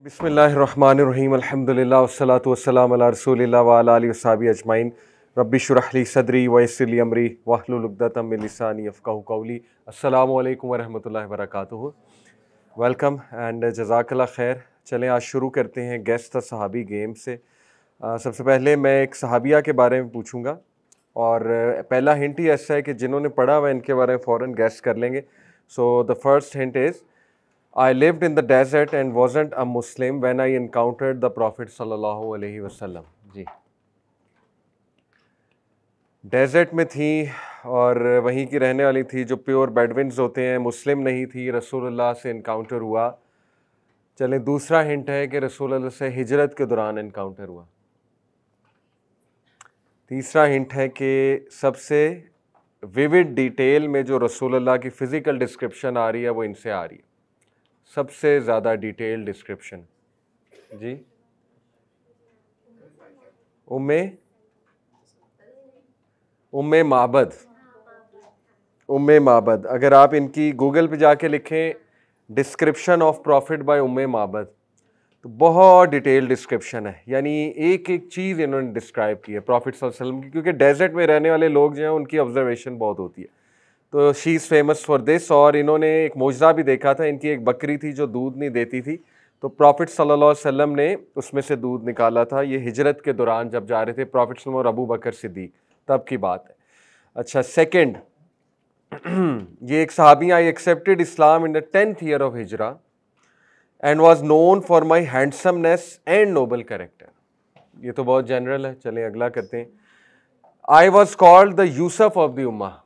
बिस्मिल्लाहिर्रहमानिर्रहीम अल्हम्दुलिल्लाह वस्सलातु वस्सलामु अला रसूलिल्लाह व अला आलिहि वस्सहबिहि अजमईन रब्बि इश्रह ली सदरी व यस्सिर ली अमरी वहलुल उक़दतम मिन लिसानी यफ़क़हू क़ौली। अस्सलामु अलैकुम व रहमतुल्लाहि व बरकातुहू। वेलकम एंड जज़ाकल्लाह खैर। चलें आज शुरू करते हैं गेस्ट द सहाबी गेम से। सबसे पहले मैं एक सहाबिया के बारे में पूछूंगा और पहला हिंट ही ऐसा है कि जिन्होंने पढ़ा हुआ इनके बारे में फ़ौरन गेस्ट कर लेंगे। So the first hint is I lived in the desert and wasn't a Muslim when I encountered the Prophet sallallahu alaihi wasallam। Ji, desert में थी और वहीं की रहने वाली थी, जो प्योर बेडविन्स होते हैं, मुस्लिम नहीं थी, रसूलुल्लाह से इनकाउंटर हुआ। चलें दूसरा हिंट है कि रसूलुल्लाह से हिजरत के दौरान इनकाउंटर हुआ। तीसरा हिंट है कि सबसे विविड डिटेल में जो रसूलुल्लाह की फ़िज़िकल डिस्क्रिप्शन आ रही है वो इनसे आ रही है, सबसे ज़्यादा डिटेल डिस्क्रिप्शन। जी, उम्मे माबद। अगर आप इनकी गूगल पे जाके लिखें डिस्क्रिप्शन ऑफ प्रॉफिट बाय उम्मे माबद तो बहुत डिटेल डिस्क्रिप्शन है, यानी एक एक चीज़ इन्होंने डिस्क्राइब की है प्रॉफिट सल्लल्लाहु अलैहि वसल्लम की, क्योंकि डेजर्ट में रहने वाले लोग जो हैं उनकी ऑब्जर्वेशन बहुत होती है। तो she is famous for this. और इन्होंने एक मोजज़ा भी देखा था, इनकी एक बकरी थी जो दूध नहीं देती थी, तो प्रॉफिट सल्लल्लाहु अलैहि वसल्लम ने उसमें से दूध निकाला था। ये हिजरत के दौरान जब जा रहे थे प्रॉफिट सल्लल्लाहु और अबू बकर सिद्दीक, तब की बात है। अच्छा, सेकंड, ये एक सहाबी, I accepted Islam in the 10th year of Hijra and was known for my handsomeness and noble character. ये तो बहुत जनरल है, चलें अगला करते हैं। I was called the Yusuf of the ummah.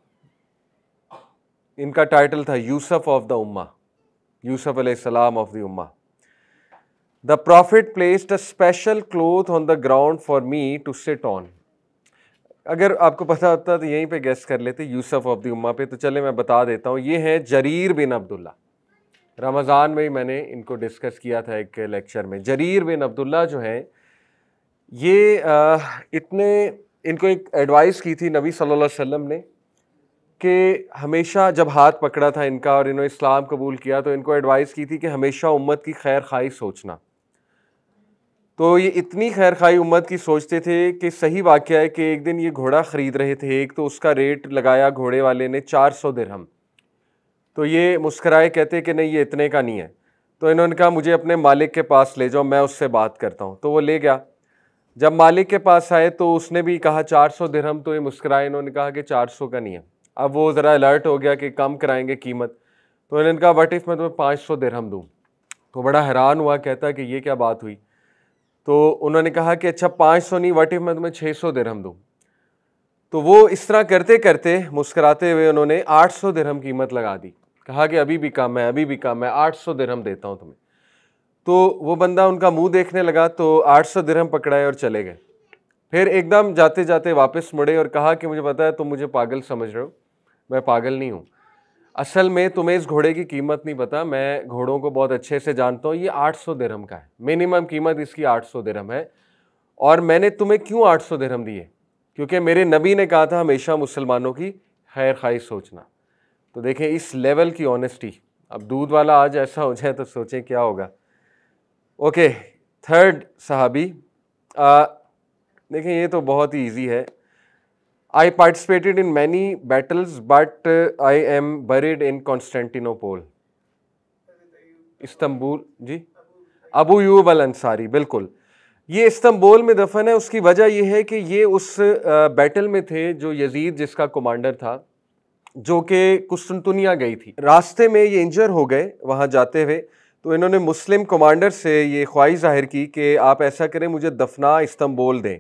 इनका टाइटल था Yusuf of the ummah, Yusuf अलैहिस्सलाम of the ummah. The prophet placed a special cloth on the ground for me to sit on. अगर आपको पता होता तो यहीं पे गेस कर लेते यूसुफ ऑफ द उम्मा पे। तो चले मैं बता देता हूँ, ये हैं जरीर बिन अब्दुल्ला। रमज़ान में ही मैंने इनको डिस्कस किया था एक लेक्चर में। जरीर बिन अब्दुल्ला जो हैं ये इनको एक एडवाइस की थी नबी सल्लल्लाहु अलैहि वसल्लम ने कि हमेशा, जब हाथ पकड़ा था इनका और इन्होंने इस्लाम कबूल किया, तो इनको एडवाइस की थी कि हमेशा उम्मत की खैर खाई सोचना। तो ये इतनी खैर खाई उम्मत की सोचते थे कि सही वाक़या है कि एक दिन ये घोड़ा ख़रीद रहे थे एक, तो उसका रेट लगाया घोड़े वाले ने 400 दिरहम। तो ये मुस्कराए, कहते कि नहीं ये इतने का नहीं है। तो इन्होंने कहा मुझे अपने मालिक के पास ले जाओ, मैं उससे बात करता हूँ। तो वो ले गया। जब मालिक के पास आए तो उसने भी कहा 400 दिरहम। तो ये मुस्कराए, इन्होंने कहा कि 400 का नहीं है। अब वो ज़रा अलर्ट हो गया कि कम कराएंगे कीमत। तो इन्होंने कहा व्हाट इफ़ मैं तुम्हें 500 दिरहम दूँ। तो बड़ा हैरान हुआ, कहता कि ये क्या बात हुई। तो उन्होंने कहा कि अच्छा 500 नहीं, व्हाट इफ़ मैं तुम्हें 600 दिरहम दूँ। तो वो इस तरह करते करते मुस्कुराते हुए उन्होंने 800 दिरहम कीमत लगा दी। कहा कि अभी भी कम है, अभी भी कम है, 800 दिरहम देता हूँ तुम्हें। तो वो बंदा उनका मुंह देखने लगा, तो 800 दिरहम पकड़ाए और चले गए। फिर एकदम जाते जाते वापस मुड़े और कहा कि मुझे पता है तुम मुझे पागल समझ रहे हो, मैं पागल नहीं हूँ। असल में तुम्हें इस घोड़े की कीमत नहीं पता, मैं घोड़ों को बहुत अच्छे से जानता हूँ। ये 800 दिरहम का है, मिनिमम कीमत इसकी 800 दिरहम है। और मैंने तुम्हें क्यों 800 दिरहम दिए? क्योंकि मेरे नबी ने कहा था हमेशा मुसलमानों की खैर खाई सोचना। तो देखें इस लेवल की ऑनेस्टी। अब दूध वाला आज ऐसा हो जाए तो सोचें क्या होगा। ओके, थर्ड सहाबी, देखें ये तो बहुत ही ईजी है। I participated in many battles but I am buried in Constantinople. Istanbul, जी, अबू यूब अल अंसारी, बिल्कुल। ये इस्तंबुल में दफन है। उसकी वजह यह है कि ये उस बैटल में थे जो यजीद जिसका कमांडर था, जो कि कुस्तुनतुनिया गई थी। रास्ते में ये इंजर हो गए वहाँ जाते हुए। तो इन्होंने मुस्लिम कमांडर से ये ख्वाहिश जाहिर की कि आप ऐसा करें, मुझे दफना इस्तंबुल दें,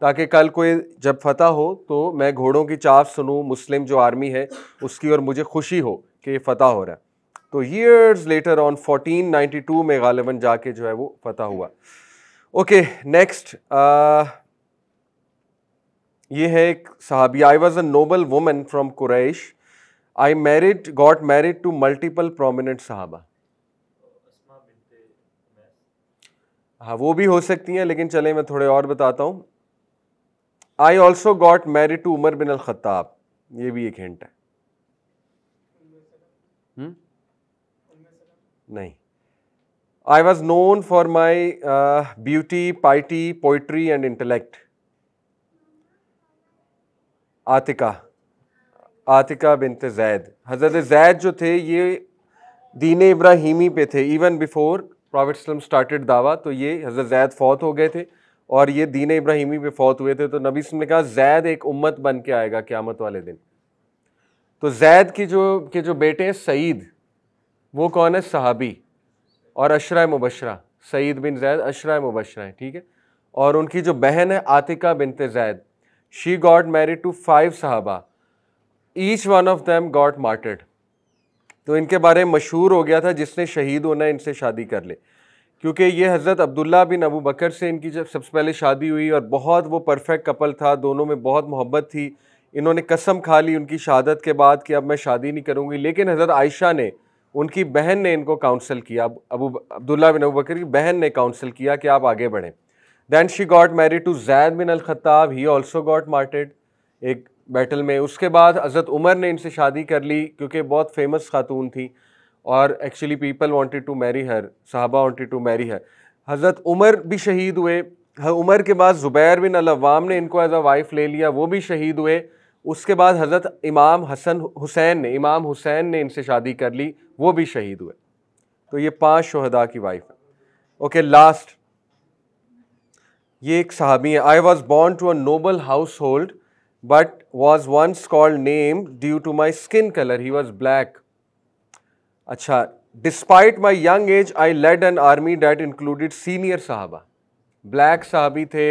ताकि कल कोई जब फतह हो तो मैं घोड़ों की चाफ सुनूं, मुस्लिम जो आर्मी है उसकी, और मुझे खुशी हो कि फतह हो रहा है। तो ईयर्स लेटर ऑन 1492 में गालिबन जाके जो है वो फतह हुआ। ओके, नेक्स्ट, ये है एक सहाबी। I was a noble woman from Quraysh. I got married to multiple prominent सहाबा। हाँ, वो भी हो सकती हैं, लेकिन चले मैं थोड़े और बताता हूँ। I also got married to Umar bin al Khattab. ये भी एक हिंट है। नहीं। I was known for my beauty, piety, poetry and intellect. Atika bint Zaid. हज़रत जैद जो थे ये दीन इब्राहीमी पे थे। इवन बिफोर प्रॉफेट सल्लम स्टार्टेड दावा, तो ये हज़रत जैद फौत हो गए थे और ये दीन इब्राहीमी पे फौत हुए थे। तो नबी सल्लम ने कहा जैद एक उम्मत बन के आएगा क़यामत वाले दिन। तो जैद के जो बेटे हैं सईद, वो कौन है? सहाबी और अशरा मुबशरा। सईद बिन जैद अशरा मुबशरा है, ठीक है। और उनकी जो बहन है Atika bint Zaid, she got married to 5 सहाबा, each one of them got martyred. तो इनके बारे में मशहूर हो गया था जिसने शहीद होना है इनसे शादी कर ले, क्योंकि ये हज़रत अब्दुल्ला बिन अबू बकर से इनकी जब सबसे पहले शादी हुई और बहुत वो परफेक्ट कपल था, दोनों में बहुत मोहब्बत थी। इन्होंने कसम खा ली उनकी शहादत के बाद कि अब मैं शादी नहीं करूँगी, लेकिन हज़रत आयशा ने, उनकी बहन ने इनको काउंसल किया, अब्दुल्ला बिन अबू बकर की बहन ने काउंसल किया कि आप आगे बढ़ें। Then she got married to Zaid bin al Khattab, he also got martyred एक बैटल में। उसके बाद हज़रत उमर ने इनसे शादी कर ली क्योंकि बहुत फेमस खातून थी और actually people wanted to marry her, सहाबा वांटेड टू मैरी हर। हज़रत उमर भी शहीद हुए। उमर के बाद ज़ुबैर बिन अल-अव्वाम ने इनको एज अ वाइफ ले लिया, वो भी शहीद हुए। उसके बाद हज़रत इमाम हुसैन ने इनसे शादी कर ली, वो भी शहीद हुए। तो ये 5 शुहदा की वाइफ है। ओके, लास्ट ये एक सहाबी है। I was born to a noble household but was once called name due to my skin color. He was black. अच्छा, despite my young age, I led an army that included senior sahaba. Black sahabi थे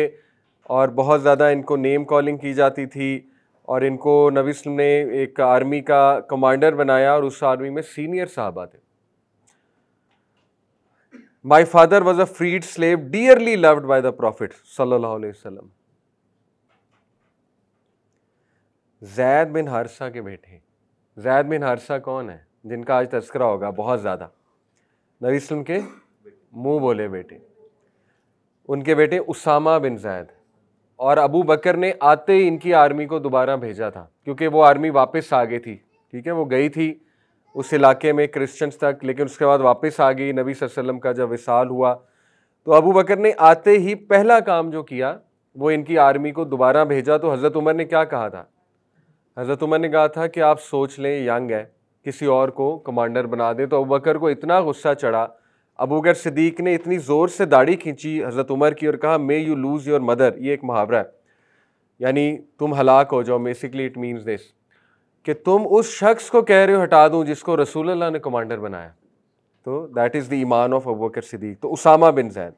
और बहुत ज़्यादा इनको name calling की जाती थी और इनको नबी सल्लल्लाहु अलैहि वसल्लम ने एक आर्मी का कमांडर बनाया और उस आर्मी में सीनियर साहबा थे। My father was a freed slave, dearly loved by the Prophet सल्लल्लाहु अलैहि वसल्लम। जैद बिन हारिसा के बेटे। जैद बिन हारिसा कौन है? जिनका आज तज़किरा होगा बहुत ज़्यादा, नबी सल्लल्लाहु अलैहि वसल्लम के मुंह बोले बेटे। उनके बेटे उसामा बिन जैद। और अबू बकर ने आते ही इनकी आर्मी को दोबारा भेजा था, क्योंकि वो आर्मी वापस आ गई थी, ठीक है। वो गई थी उस इलाके में क्रिश्चियंस तक, लेकिन उसके बाद वापस आ गई। नबी सल्लल्लाहु अलैहि वसल्लम का जब विसाल हुआ तो अबू बकर ने आते ही पहला काम जो किया वो इनकी आर्मी को दोबारा भेजा। तो हज़रत उमर ने क्या कहा था? हज़रत उमर ने कहा था कि आप सोच लें, यंग है, किसी और को कमांडर बना दें। तो अबू बकर को इतना गुस्सा चढ़ा, अबू बकर सिद्दीक ने इतनी ज़ोर से दाढ़ी खींची हज़रत उमर की और कहा, may you lose your mother. ये एक मुहावरा है, यानी तुम हलाक हो जाओ। बेसिकली इट मीन्स दिस कि तुम उस शख्स को कह रहे हो हटा दूं जिसको रसूल अल्लाह ने कमांडर बनाया। तो दैट इज़ द ईमान ऑफ अबू बकर सिद्दीक। तो उसामा बिन जैद।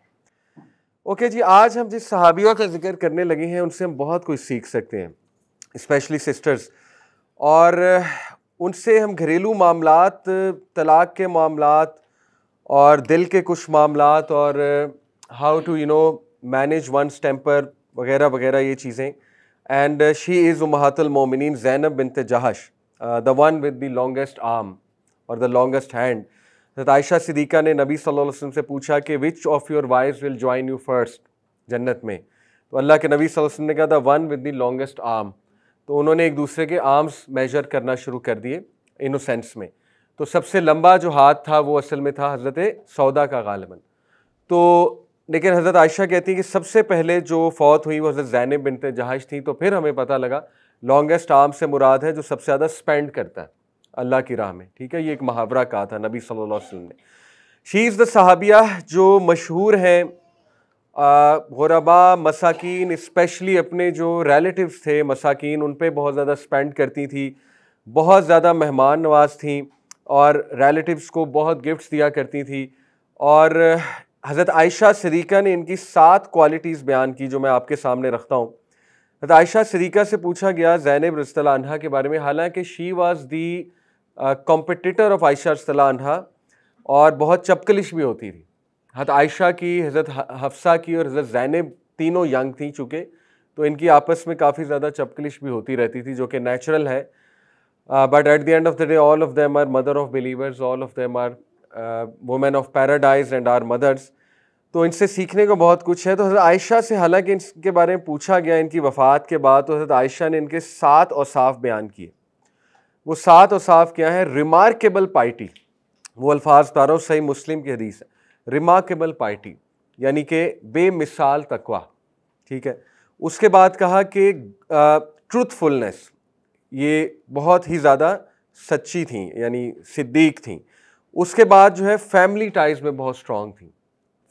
ओके जी, आज हम जिस सहाबियों का जिक्र करने लगे हैं उनसे हम बहुत कुछ सीख सकते हैं, स्पेशली सिस्टर्स। और उनसे हम घरेलू मामलात, तलाक के मामलात और दिल के कुछ मामलात और how to manage one's temper वगैरह वगैरह ये चीज़ें। एंड शी इज़ उम्महातुल मोमिनीन Zainab bint Jahsh, the one with the longest arm और द लॉन्गेस्ट हैंड। हज़रत आयशा सिद्दीक़ा ने नबी सल्लल्लाहु अलैहि वसल्लम से पूछा कि which of your wives will join you first जन्नत में। तो अल्लाह के नबी सल्लल्लाहु अलैहि वसल्लम ने कहा the one with the longest arm. तो उन्होंने एक दूसरे के आर्म्स मेजर करना शुरू कर दिए इनोसेंस में। तो सबसे लंबा जो हाथ था वो असल में था हज़रत सौदा का गालिबन। तो लेकिन हज़रत आयशा कहती हैं कि सबसे पहले जो फौत हुई वो हज़रत ज़ैनब बिन्त जहश थी। तो फिर हमें पता लगा लॉन्गेस्ट आर्म से मुराद है जो सबसे ज़्यादा स्पेंड करता है अल्लाह की राह में, ठीक है। ये एक मुहावरा कहा था नबी सल्लल्लाहु अलैहि वसल्लम ने। शी इज़ द सहाबिया जो मशहूर हैं गुरबा मसाकीन, स्पेशली अपने जो रिलेटिव्स थे मसाकीन, उन पे बहुत ज़्यादा स्पेंड करती थी, बहुत ज़्यादा मेहमान नवाज थी और रिलेटिव्स को बहुत गिफ्ट्स दिया करती थी। और हज़रत आयशा सिद्दीक़ा ने इनकी 7 क्वालिटीज़ बयान की जो मैं आपके सामने रखता हूँ। हज़रत आयशा सिद्दीक़ा से पूछा गया ज़ैनब रज़ियल्लाहु अन्हा के बारे में, हालांकि she was the competitor of Ayesha रज़ियल्लाहु अन्हा और बहुत चपकलिश भी होती थी। हज़रत आयशा की, हज़रत हफ्सा की और हज़रत ज़ैनब तीनों यंग थी चूँकि, तो इनकी आपस में काफ़ी ज़्यादा चपकलिश भी होती रहती थी, जो कि नेचुरल है। But at the end of the day all of them are mother of believers, all of them are women of paradise and are mothers. तो इनसे सीखने को बहुत कुछ है। तो हज़रत आयशा से हालांकि इनके बारे में पूछा गया इनकी वफ़ात के बाद, तो हज़रत आयशा ने इनके 7 औसाफ बयान किए। वो 7 औसाफ क्या हैं? रिमार्केबल पाइटी, वो अल्फाज तारों सही मुस्लिम की हदीस है। रिमार्केबल पाइटी यानी कि बेमिसाल तकवा, ठीक है। उसके बाद कहा कि ट्रूथफुलनेस, ये बहुत ही ज़्यादा सच्ची थी यानी सिद्दीक थी। उसके बाद जो है फैमिली टाइज में बहुत स्ट्रॉन्ग थी,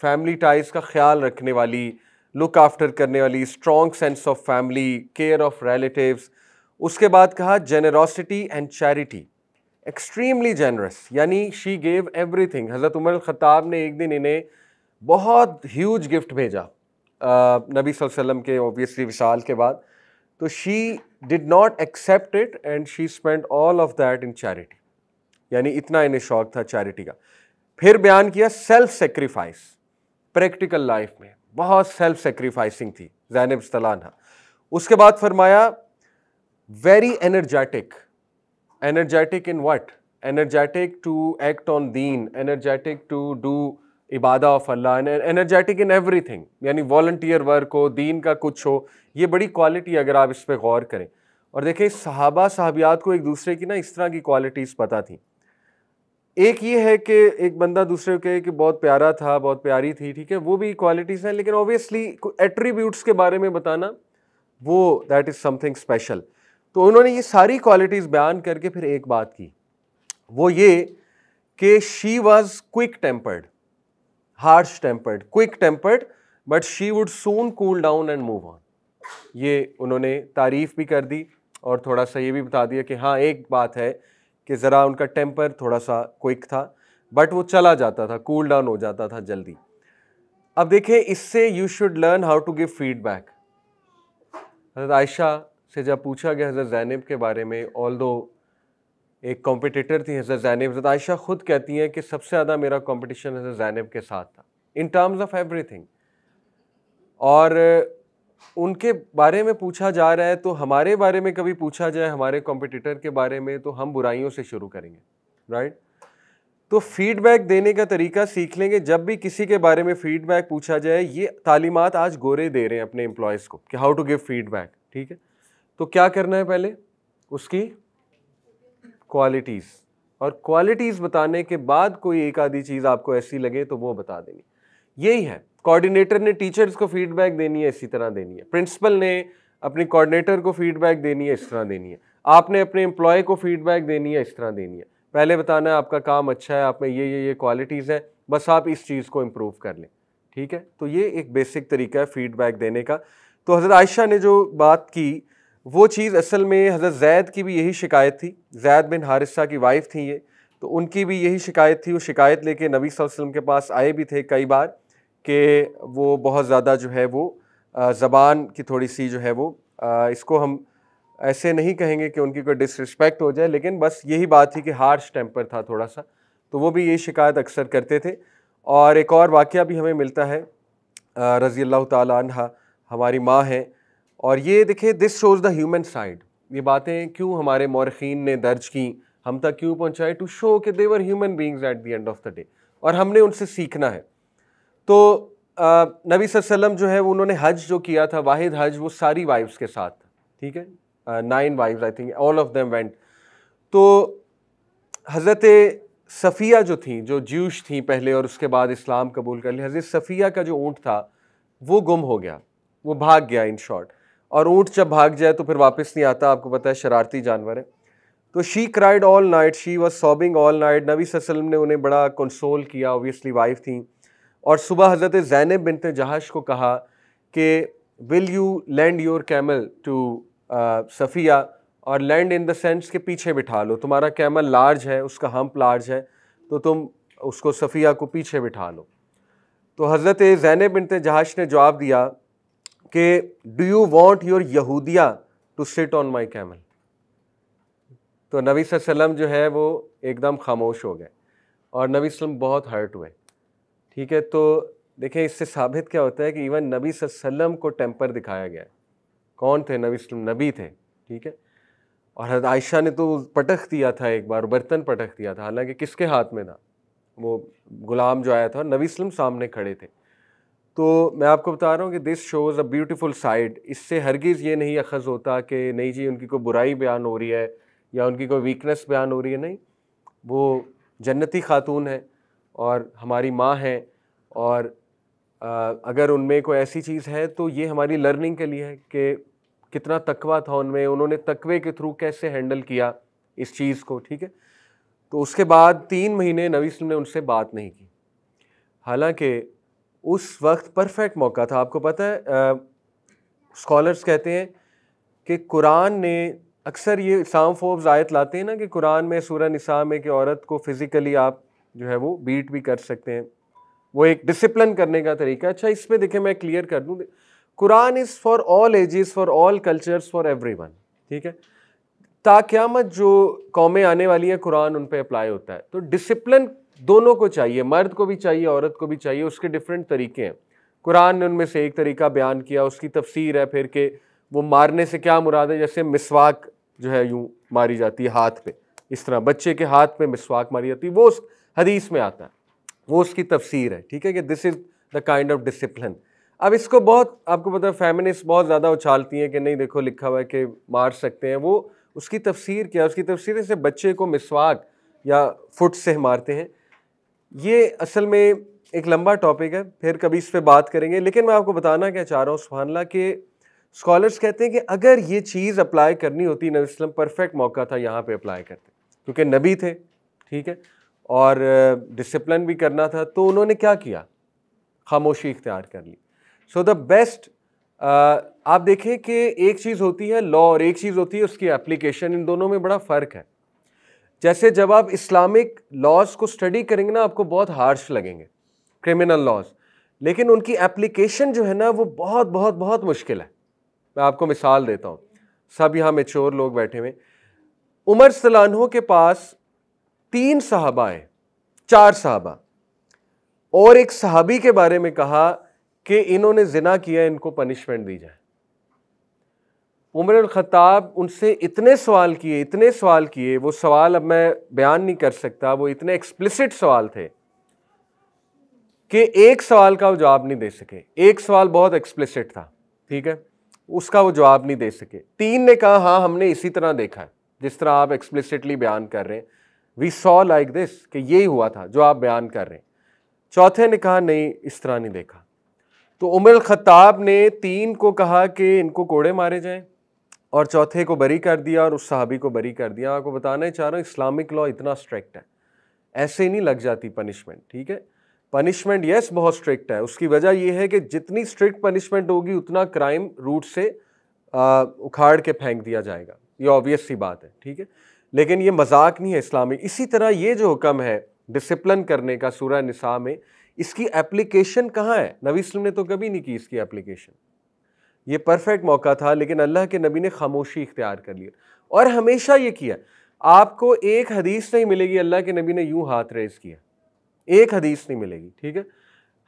फैमिली टाइज का ख्याल रखने वाली, लुक आफ्टर करने वाली, strong sense of family, care of relatives. उसके बाद कहा generosity and charity, extremely generous, यानी शी गेव एवरीथिंग। हज़रत उमर ख़त्ताब ने एक दिन इन्हें बहुत ह्यूज गिफ्ट भेजा नबी सल्लल्लाहु अलैहि वसल्लम के ऑब्वियसली विशाल के बाद, तो she did not accept it and she spend all of that in charity, यानी इतना इन्हें शौक था चैरिटी का। फिर बयान किया सेल्फ सेक्रीफाइस, प्रैक्टिकल लाइफ में बहुत सेल्फ सेक्रीफाइसिंग थी ज़ैनब रज़ियल्लाहु अन्हा। उसके बाद फरमाया very energetic, energetic in what, energetic to act on दीन, एनर्जेटिक टू डू इबादा of Allah, energetic in everything, यानी वॉलंटियर वर्क हो, दीन का कुछ हो, ये बड़ी क्वालिटी अगर आप इस पर गौर करें। और देखें सहाबा साहबियात को एक दूसरे की ना इस तरह की क्वालिटीज़ पता थी। एक ये है कि एक बंदा दूसरे को कहे कि बहुत प्यारा था, बहुत प्यारी थी, ठीक है, वो भी क्वालिटीज़ हैं, लेकिन ऑब्वियसली एट्रीब्यूट्स के बारे में बताना वो दैट इज़ समथिंग स्पेशल। तो उन्होंने ये सारी क्वालिटीज़ बयान करके फिर एक बात की, वो ये कि she was quick tempered, harsh tempered, quick tempered, but she would soon cool down and move on. ये उन्होंने तारीफ़ भी कर दी और थोड़ा सा ये भी बता दिया कि हाँ एक बात है कि ज़रा उनका टेम्पर थोड़ा सा क्विक था, बट वो चला जाता था, कूल डाउन हो जाता था जल्दी। अब देखें इससे you should learn how to give feedback. हज़रत आयशा से जब पूछा गया हज़रत ज़ैनब के बारे में, ऑल्दो एक कॉम्पिटिटर थी हज़रत ज़ैनब, हज़रत आयशा ख़ुद कहती हैं कि सबसे ज़्यादा मेरा कॉम्पिटिशन हज़रत ज़ैनब के साथ था इन टर्म्स ऑफ एवरीथिंग। और उनके बारे में पूछा जा रहा है तो हमारे बारे में कभी पूछा जाए हमारे कॉम्पिटिटर के बारे में तो हम बुराइयों से शुरू करेंगे, राइट। तो फीडबैक देने का तरीका सीख लेंगे, जब भी किसी के बारे में फीडबैक पूछा जाए, ये तालीमात आज गोरे दे रहे हैं अपने एम्प्लॉयज़ को कि हाउ टू गिव फीडबैक, ठीक है। तो क्या करना है, पहले उसकी क्वालिटीज़, और क्वालिटीज़ बताने के बाद कोई एक आधी चीज़ आपको ऐसी लगे तो वो बता देनी। यही है, कोऑर्डिनेटर ने टीचर्स को फीडबैक देनी है इसी तरह देनी है, प्रिंसिपल ने अपने कोऑर्डिनेटर को फीडबैक देनी है इस तरह देनी है, आपने अपने एम्प्लॉय को फीडबैक देनी है इस तरह देनी है। पहले बताना है आपका काम अच्छा है, आप में ये क्वालिटीज़ है, बस आप इस चीज़ को इम्प्रूव कर लें, ठीक है। तो ये एक बेसिक तरीका है फीडबैक देने का। तो हज़रत आयशा ने जो बात की वो चीज़ असल में हज़रत ज़ैद की भी यही शिकायत थी, ज़ैद बिन हारिसा की वाइफ थी ये, तो उनकी भी यही शिकायत थी। वो शिकायत लेके नबी सल्लल्लाहु अलैहि वसल्लम के पास आए भी थे कई बार कि वो बहुत ज़्यादा जो है वो ज़बान की थोड़ी सी जो है वो इसको हम ऐसे नहीं कहेंगे कि उनकी कोई डिसरिस्पेक्ट हो जाए, लेकिन बस यही बात थी कि हार्श टेम्पर था थोड़ा सा, तो वो भी ये शिकायत अक्सर करते थे। और एक और वाक़या भी हमें मिलता है, रज़ी अल्लाह ताला अन्हा हमारी माँ हैं, और ये देखिए this shows the human side. ये बातें क्यों हमारे मौरख़ीन ने दर्ज की, हम तक क्यों पहुँचाए, टू शो कि they were human beings at the end of the day, और हमने उनसे सीखना है। तो नबी सल्लल्लाहु अलैहि वसल्लम जो है उन्होंने हज जो किया था, वाहिद हज, वो सारी वाइफ्स के साथ था, ठीक है, 9 wives I think, all of them went. तो हज़रत सफ़िया जो थी, जो ज्यूश थी पहले और उसके बाद इस्लाम कबूल कर लिया, हज़रत सफ़िया का जो ऊँट था वो गुम हो गया, वो भाग गया इन शॉर्ट। और ऊँट जब भाग जाए तो फिर वापस नहीं आता, आपको पता है शरारती जानवर है। तो she cried all night, she was sobbing all night. नबी सल्लल्लाहु अलैहि वसल्लम ने उन्हें बड़ा कंसोल किया, ऑब्वियसली वाइफ थी। और सुबह हज़रत ज़ैनब बिन्त जहाश को कहा कि will you land your camel to Safiya, और लैंड इन द सेंस के पीछे बिठा लो, तुम्हारा कैमल लार्ज है, उसका हम्प लार्ज है, तो तुम उसको सफ़िया को पीछे बिठा लो। तो हज़रत ज़ैनब बिन्त जहाश ने जवाब दिया कि डू यू वॉन्ट योर यहूदिया to sit on my camel. तो नबी सल्लल्लाहु अलैहि वसल्लम जो है वो एकदम खामोश हो गए और नबी सल्लल्लाहु अलैहि वसल्लम बहुत हर्ट हुए, ठीक है। तो देखें इससे साबित क्या होता है कि इवन नबी सल्लल्लाहु अलैहि वसल्लम को टेम्पर दिखाया गया है। कौन थे नबी सल्लल्लाहु अलैहि वसल्लम? नबी थे, ठीक है। और हज़रत आयशा ने तो पटख दिया था, एक बार बर्तन पटख दिया था, हालांकि किसके हाथ में था? वो गुलाम जो आया था, नबी सल्लल्लाहु अलैहि वसल्लम सामने खड़े थे। तो मैं आपको बता रहा हूँ कि this shows a beautiful side. इससे हरगिज़ ये नहीं अखज़ होता कि नहीं जी उनकी कोई बुराई बयान हो रही है या उनकी कोई वीकनेस बयान हो रही है, नहीं, वो जन्नती खातून है और हमारी माँ हैं, और अगर उनमें कोई ऐसी चीज़ है तो ये हमारी लर्निंग के लिए है कि कितना तकवा था उनमें, उन्होंने तकवे के थ्रू कैसे हैंडल किया इस चीज़ को, ठीक है। तो उसके बाद 3 महीने नबी वसल्लम ने उनसे बात नहीं की, हालांकि उस वक्त परफेक्ट मौका था। आपको पता है स्कॉलर्स कहते हैं कि कुरान ने अक्सर ये इस्लामोफोब्स आयत लाते हैं ना कि कुरान में सूरह निसा में कि औरत को फिज़िकली आप जो है वो बीट भी कर सकते हैं, वो एक डिसिप्लिन करने का तरीका। अच्छा, इस पे देखें मैं क्लियर कर दूं, Quran is for all ages, for all cultures, for everyone, ठीक है। ताक़यामत जो कौमें आने वाली हैं कुरान उन पे अप्लाई होता है। तो डिसिप्लिन दोनों को चाहिए, मर्द को भी चाहिए, औरत को भी चाहिए। उसके डिफरेंट तरीके हैं, कुरान ने उनमें से एक तरीका बयान किया, उसकी तफसीर है फिर के वो मारने से क्या मुराद है। जैसे मिसवाक जो है यूँ मारी जाती है हाथ पे, इस तरह बच्चे के हाथ पे मिसवाक मारी जाती है, वो उस हदीस में आता है, वो उसकी तफसीर है, ठीक है, कि this is the kind of discipline. अब इसको बहुत, आपको पता है फेमिनिस्ट बहुत ज़्यादा उछालती हैं कि नहीं देखो लिखा हुआ है कि मार सकते हैं, वो उसकी तफसीर क्या, उसकी तफसीर से बच्चे को मिसवाक या फुट से मारते हैं। ये असल में एक लंबा टॉपिक है, फिर कभी इस पर बात करेंगे। लेकिन मैं आपको बताना क्या चाह रहा हूँ सुभान अल्लाह के स्कॉलर्स कहते हैं कि अगर ये चीज़ अप्लाई करनी होती नबी वसल्लम, परफेक्ट मौका था यहाँ पे अप्लाई करते, क्योंकि नबी थे, ठीक है, और डिसिप्लिन भी करना था। तो उन्होंने क्या किया, खामोशी इख्तियार कर ली। सो द बेस्ट, आप देखें कि एक चीज़ होती है लॉ और एक चीज़ होती है उसकी एप्लीकेशन, इन दोनों में बड़ा फ़र्क है। जैसे जब आप इस्लामिक लॉज को स्टडी करेंगे ना, आपको बहुत हार्श लगेंगे क्रिमिनल लॉज, लेकिन उनकी एप्लीकेशन जो है ना वो बहुत बहुत बहुत मुश्किल है। मैं आपको मिसाल देता हूँ, सब यहाँ मैच्योर लोग बैठे हुए। उमर रज़ियल्लाहु अन्हु के पास 3 सहाबा आए, 4 सहाबा, और एक सहाबी के बारे में कहा कि इन्होंने जिना किया, इनको पनिशमेंट दी जाए। उमर अल खत्ताब उनसे इतने सवाल किए, इतने सवाल किए, वो सवाल अब मैं बयान नहीं कर सकता, वो इतने एक्सप्लिसिट सवाल थे कि एक सवाल का वो जवाब नहीं दे सके। एक सवाल बहुत एक्सप्लिसिट था, ठीक है, उसका वो जवाब नहीं दे सके। 3 ने कहा हाँ हमने इसी तरह देखा है जिस तरह आप एक्सप्लिसिटली बयान कर रहे हैं, वी सॉ लाइक दिस, कि यही हुआ था जो आप बयान कर रहे हैं। चौथे ने कहा नहीं इस तरह नहीं देखा। तो उमर खत्ताब ने 3 को कहा कि इनको कोड़े मारे जाएं, और चौथे को बरी कर दिया और उस सहाबी को बरी कर दिया। आपको बताना चाह रहा हूँ इस्लामिक लॉ इतना स्ट्रिक्ट है, ऐसे नहीं लग जाती पनिशमेंट, ठीक है। पनिशमेंट यस बहुत स्ट्रिक्ट है, उसकी वजह यह है कि जितनी स्ट्रिक्ट पनिशमेंट होगी उतना क्राइम रूट से उखाड़ के फेंक दिया जाएगा, ये ऑब्वियस सी बात है, ठीक है। लेकिन ये मजाक नहीं है इस्लामिक। इसी तरह ये जो हुक्म है डिसिप्लिन करने का सूरह निसा में, इसकी एप्लीकेशन कहाँ है? नबी वसल्लम ने तो कभी नहीं की इसकी एप्लीकेशन। ये परफेक्ट मौका था, लेकिन अल्लाह के नबी ने खामोशी इख्तियार कर लिया, और हमेशा ये किया। आपको एक हदीस नहीं मिलेगी अल्लाह के नबी ने यूं हाथ रेज किया, एक हदीस नहीं मिलेगी, ठीक है।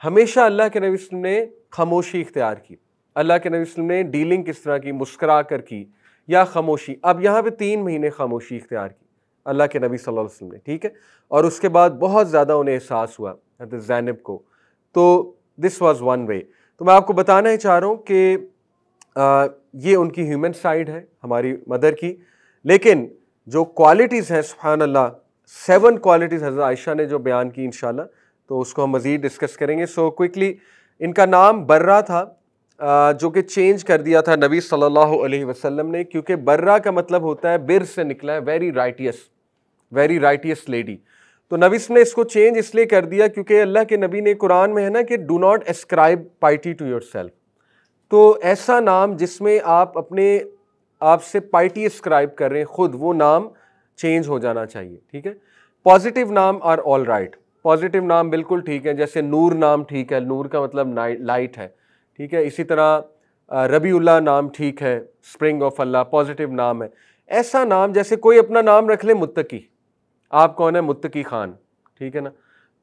हमेशा अल्लाह के नबी वसल्लम ने खामोशी इख्तियार की। अल्लाह के नबी वसल्लम ने डीलिंग किस तरह की, मुस्करा कर की या खामोशी। अब यहाँ पे 3 महीने खामोशी इख्तियार की अल्लाह के नबी सल्लल्लाहु अलैहि वसल्लम ने, ठीक है। और उसके बाद बहुत ज़्यादा उन्हें एहसास हुआ हज़रत ज़ैनब को। तो दिस वाज वन वे। तो मैं आपको बताना ही चाह रहा हूँ कि ये उनकी ह्यूमन साइड है हमारी मदर की, लेकिन जो क्वालिटीज़ हैं सुभान अल्लाह, 7 क्वालिटीज़ हज़रत आयशा ने जो बयान की इंशाल्लाह, तो उसको हम मज़ीद डिस्कस करेंगे। सो क्विकली, इनका नाम बर्रा था, जो कि चेंज कर दिया था नबी सल्लल्लाहु अलैहि वसल्लम ने, क्योंकि बर्रा का मतलब होता है बिर से निकला है, वेरी राइटियस लेडी। तो नबी ने इसको चेंज इसलिए कर दिया क्योंकि अल्लाह के नबी ने कुरान में है ना कि do not ascribe piety to yourself. तो ऐसा नाम जिसमें आप अपने आप से पाइटी एस्क्राइब कर रहे हैं खुद, वो नाम चेंज हो जाना चाहिए, ठीक है। पॉजिटिव नाम आर ऑल राइट, पॉजिटिव नाम बिल्कुल ठीक है, जैसे नूर नाम ठीक है, नूर का मतलब लाइट है, ठीक है। इसी तरह रबीउल्लाह नाम ठीक है, स्प्रिंग ऑफ अल्लाह, पॉजिटिव नाम है। ऐसा नाम जैसे कोई अपना नाम रख ले मुत्तकी, आप कौन है? मुत्तकी खान, ठीक है ना।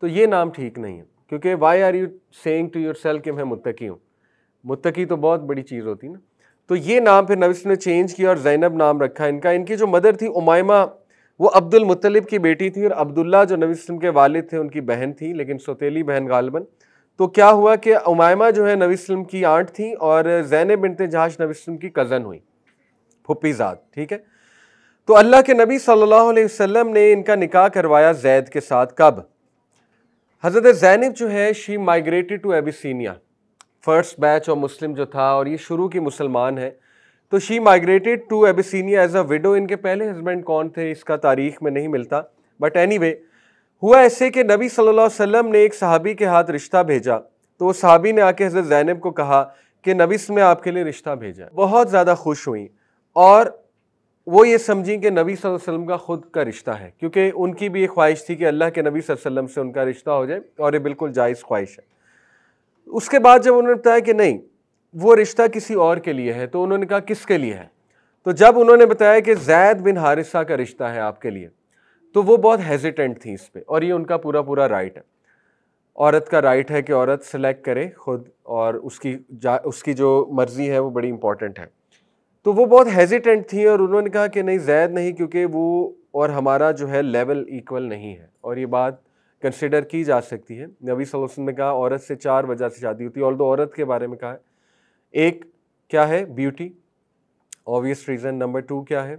तो ये नाम ठीक नहीं है, क्योंकि why are you saying to yourself कि मैं मुत्तकी हूँ? मुत्तकी तो बहुत बड़ी चीज़ होती है ना। तो ये नाम फिर नबी ने चेंज किया और ज़ैनब नाम रखा इनका। इनकी जो मदर थी उमायमा, वो अब्दुल मुत्तलिब की बेटी थी, और अब्दुल्ला जो नबी वसल्लम के वालिद थे उनकी बहन थी, लेकिन सौतेली बहन गालिबन। तो क्या हुआ कि उमायमा जो है नबी वसल्लम की आंट थी, और ज़ैनब बिन्त जहाश नबी वसल्लम की कज़न हुई, फुप्पीज़ाद, ठीक है। तो अल्लाह के नबी सल्लल्लाहु अलैहि वसल्लम ने इनका निकाह करवाया ज़ैद के साथ। कब? हज़रत ज़ैनब जो है she migrated to Abyssinia, first batch of Muslim जो था और ये शुरू की मुसलमान है, तो she migrated to Abyssinia as a widow. इनके पहले हस्बैंड कौन थे इसका तारीख में नहीं मिलता, बट एनीवे हुआ ऐसे कि नबी सल्लल्लाहु अलैहि वसल्लम ने एक सहाबी के हाथ रिश्ता भेजा, तो वो सहाबी ने आके हज़रत ज़ैनब को कहा कि नबी ने आपके लिए रिश्ता भेजा। बहुत ज़्यादा खुश हुई और वो ये समझी कि नबी सल्लल्लाहु अलैहि वसल्लम का खुद का रिश्ता है, क्योंकि उनकी भी एक ख्वाहिश थी कि अल्लाह के नबी सल्लल्लाहु अलैहि वसल्लम से उनका रिश्ता हो जाए, और ये बिल्कुल जायज़ ख्वाहिश है। उसके बाद जब उन्होंने बताया कि नहीं वो रिश्ता किसी और के लिए है, तो उन्होंने कहा किसके लिए है? तो जब उन्होंने बताया कि ज़ैद बिन हारिसा का रिश्ता है आपके लिए, तो वो बहुत हेजिटेंट थी इस पे, और ये उनका पूरा पूरा राइट है। औरत का राइट है कि औरत सेलेक्ट करे खुद, और उसकी जो मर्जी है वो बड़ी इंपॉर्टेंट है। तो वो बहुत हेजिटेंट थी और उन्होंने कहा कि नहीं ज़ैद नहीं, क्योंकि वो और हमारा जो है लेवल इक्वल नहीं है, और ये बात कंसिडर की जा सकती है। नबी सल्लल्लाहु अलैहि वसल्लम ने कहा औरत से 4 वजह से शादी होती है, और दो औरत के बारे में कहा है, एक क्या है ब्यूटी, ऑब्वियस रीज़न, नंबर 2 क्या है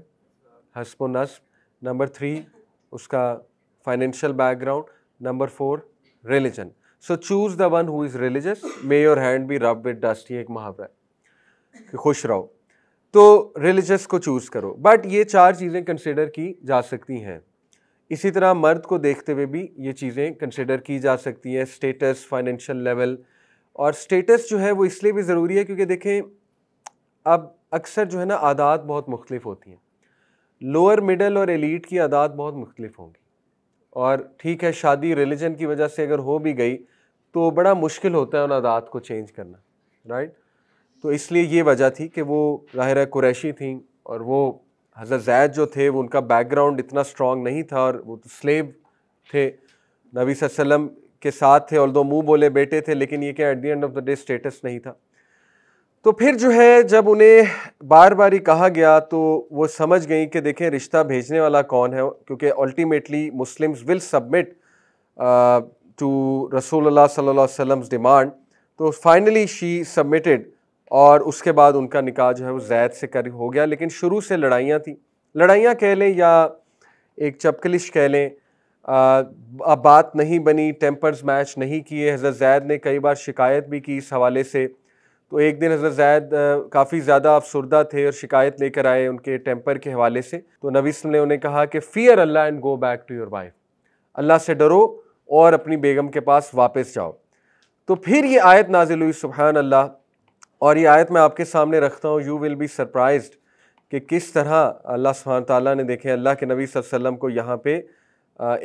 हस्ब नस्ब, नंबर 3 उसका financial background, number 4 religion. So choose the one who is religious, may your hand be rub with dust, ये एक मुहावरा है कि खुश रहो, तो रिलीजियस को चूज़ करो। बट ये 4 चीज़ें कंसिडर की जा सकती हैं। इसी तरह मर्द को देखते हुए भी ये चीज़ें कंसिडर की जा सकती हैं, स्टेटस, फाइनेंशियल लेवल। और स्टेटस जो है वो इसलिए भी ज़रूरी है क्योंकि देखें अब अक्सर जो है ना आदात बहुत मुख्तलिफ होती हैं, लोअर मिडल और एलीट की आदात बहुत मुख्तलिफ होंगी, और ठीक है शादी रिलीजन की वजह से अगर हो भी गई तो बड़ा मुश्किल होता है उन आदात को चेंज करना, राइट। तो इसलिए ये वजह थी कि वो ज़ाहिर है कुरैशी थी, और वो हज़रत ज़ैद जो थे वो उनका बैकग्राउंड इतना स्ट्रॉन्ग नहीं था, और वो तो स्लेव थे, नबी सल्लल्लाहु अलैहि वसल्लम के साथ थे, और दो मुँह बोले बेटे थे, लेकिन ये क्या eight the end of the day status नहीं था। तो फिर जो है जब उन्हें बार बार ही कहा गया तो वो समझ गई कि देखें रिश्ता भेजने वाला कौन है, क्योंकि ultimately Muslims will submit to रसूलुल्लाह सल्लल्लाहु अलैहि वसल्लम डिमांड। तो फाइनली शी सबमिटेड, और उसके बाद उनका निकाह जो है वो ज़ैद से कर हो गया। लेकिन शुरू से लड़ाइयाँ थी, लड़ाइयाँ कह लें या एक चपकलिश कह लें, अब बात नहीं बनी, टेम्पर्स मैच नहीं किए। हज़रत ज़ैद ने कई बार शिकायत भी की इस हवाले से। तो एक दिन हज़रत ज़ैद काफ़ी ज़्यादा अफसुर्दा थे और शिकायत लेकर आए उनके टेम्पर के हवाले से। तो नबी सल्लल्लाहु अलैहि वसल्लम ने उन्हें कहा कि fear Allah and go back to your wife, Allah से डरो और अपनी बेगम के पास वापस जाओ। तो फिर ये आयत नाजिल हुई, सुभान अल्लाह। और ये आयत मैं आपके सामने रखता हूँ, यू विल बी सरप्राइज्ड कि किस तरह अल्लाह सुब्हान ताला ने देखें अल्लाह के नबी सल्लल्लाहु अलैहि वसल्लम को यहाँ पे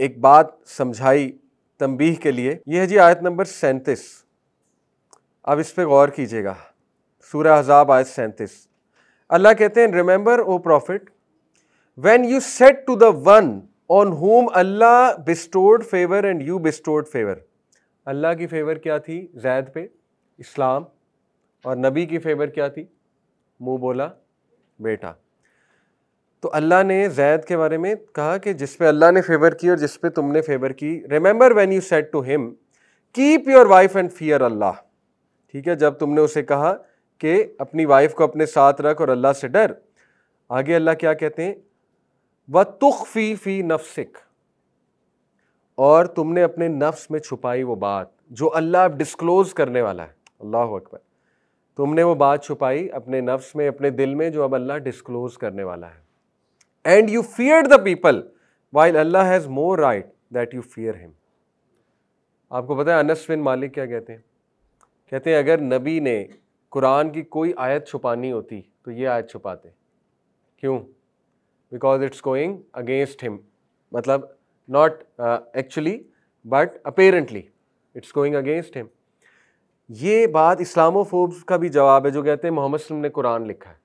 एक बात समझाई तंबीह के लिए। यह है जी आयत नंबर 37। अब इस पे गौर कीजिएगा, सूरह अहज़ाब आयत 37। अल्लाह कहते हैं remember O prophet when you said to the one on whom अल्लाह bestowed favor and you bestowed favor। अल्लाह की फेवर क्या थी ज़ैद पे, इस्लाम, और नबी की फेवर क्या थी, मुंह बोला बेटा। तो अल्लाह ने ज़ैद के बारे में कहा कि जिस पे अल्लाह ने फेवर की और जिस पे तुमने फेवर की, remember when you said to him keep your wife and fear Allah. ठीक है, जब तुमने उसे कहा कि अपनी वाइफ को अपने साथ रख और अल्लाह से डर। आगे अल्लाह क्या कहते हैं, व तुख्फी फी नफ्सिक, और तुमने अपने नफ्स में छुपाई वो बात जो अल्लाह अब डिस्क्लोज करने वाला है। अल्लाह अकबर, तुमने वो बात छुपाई अपने नफ्स में, अपने दिल में, जो अब अल्लाह डिस्क्लोज करने वाला है। And you feared the people while Allah has more right that you fear him. आपको पता है अनस बिन मालिक क्या कहते हैं, कहते हैं अगर नबी ने कुरान की कोई आयत छुपानी होती तो ये आयत छुपाते। क्यों? Because it's going against him, मतलब not actually but apparently it's going against him. ये बात इस्लामोफोब्स का भी जवाब है जो कहते हैं मोहम्मद सल्लल्लाहु अलैहि वसल्लम ने कुरान लिखा है।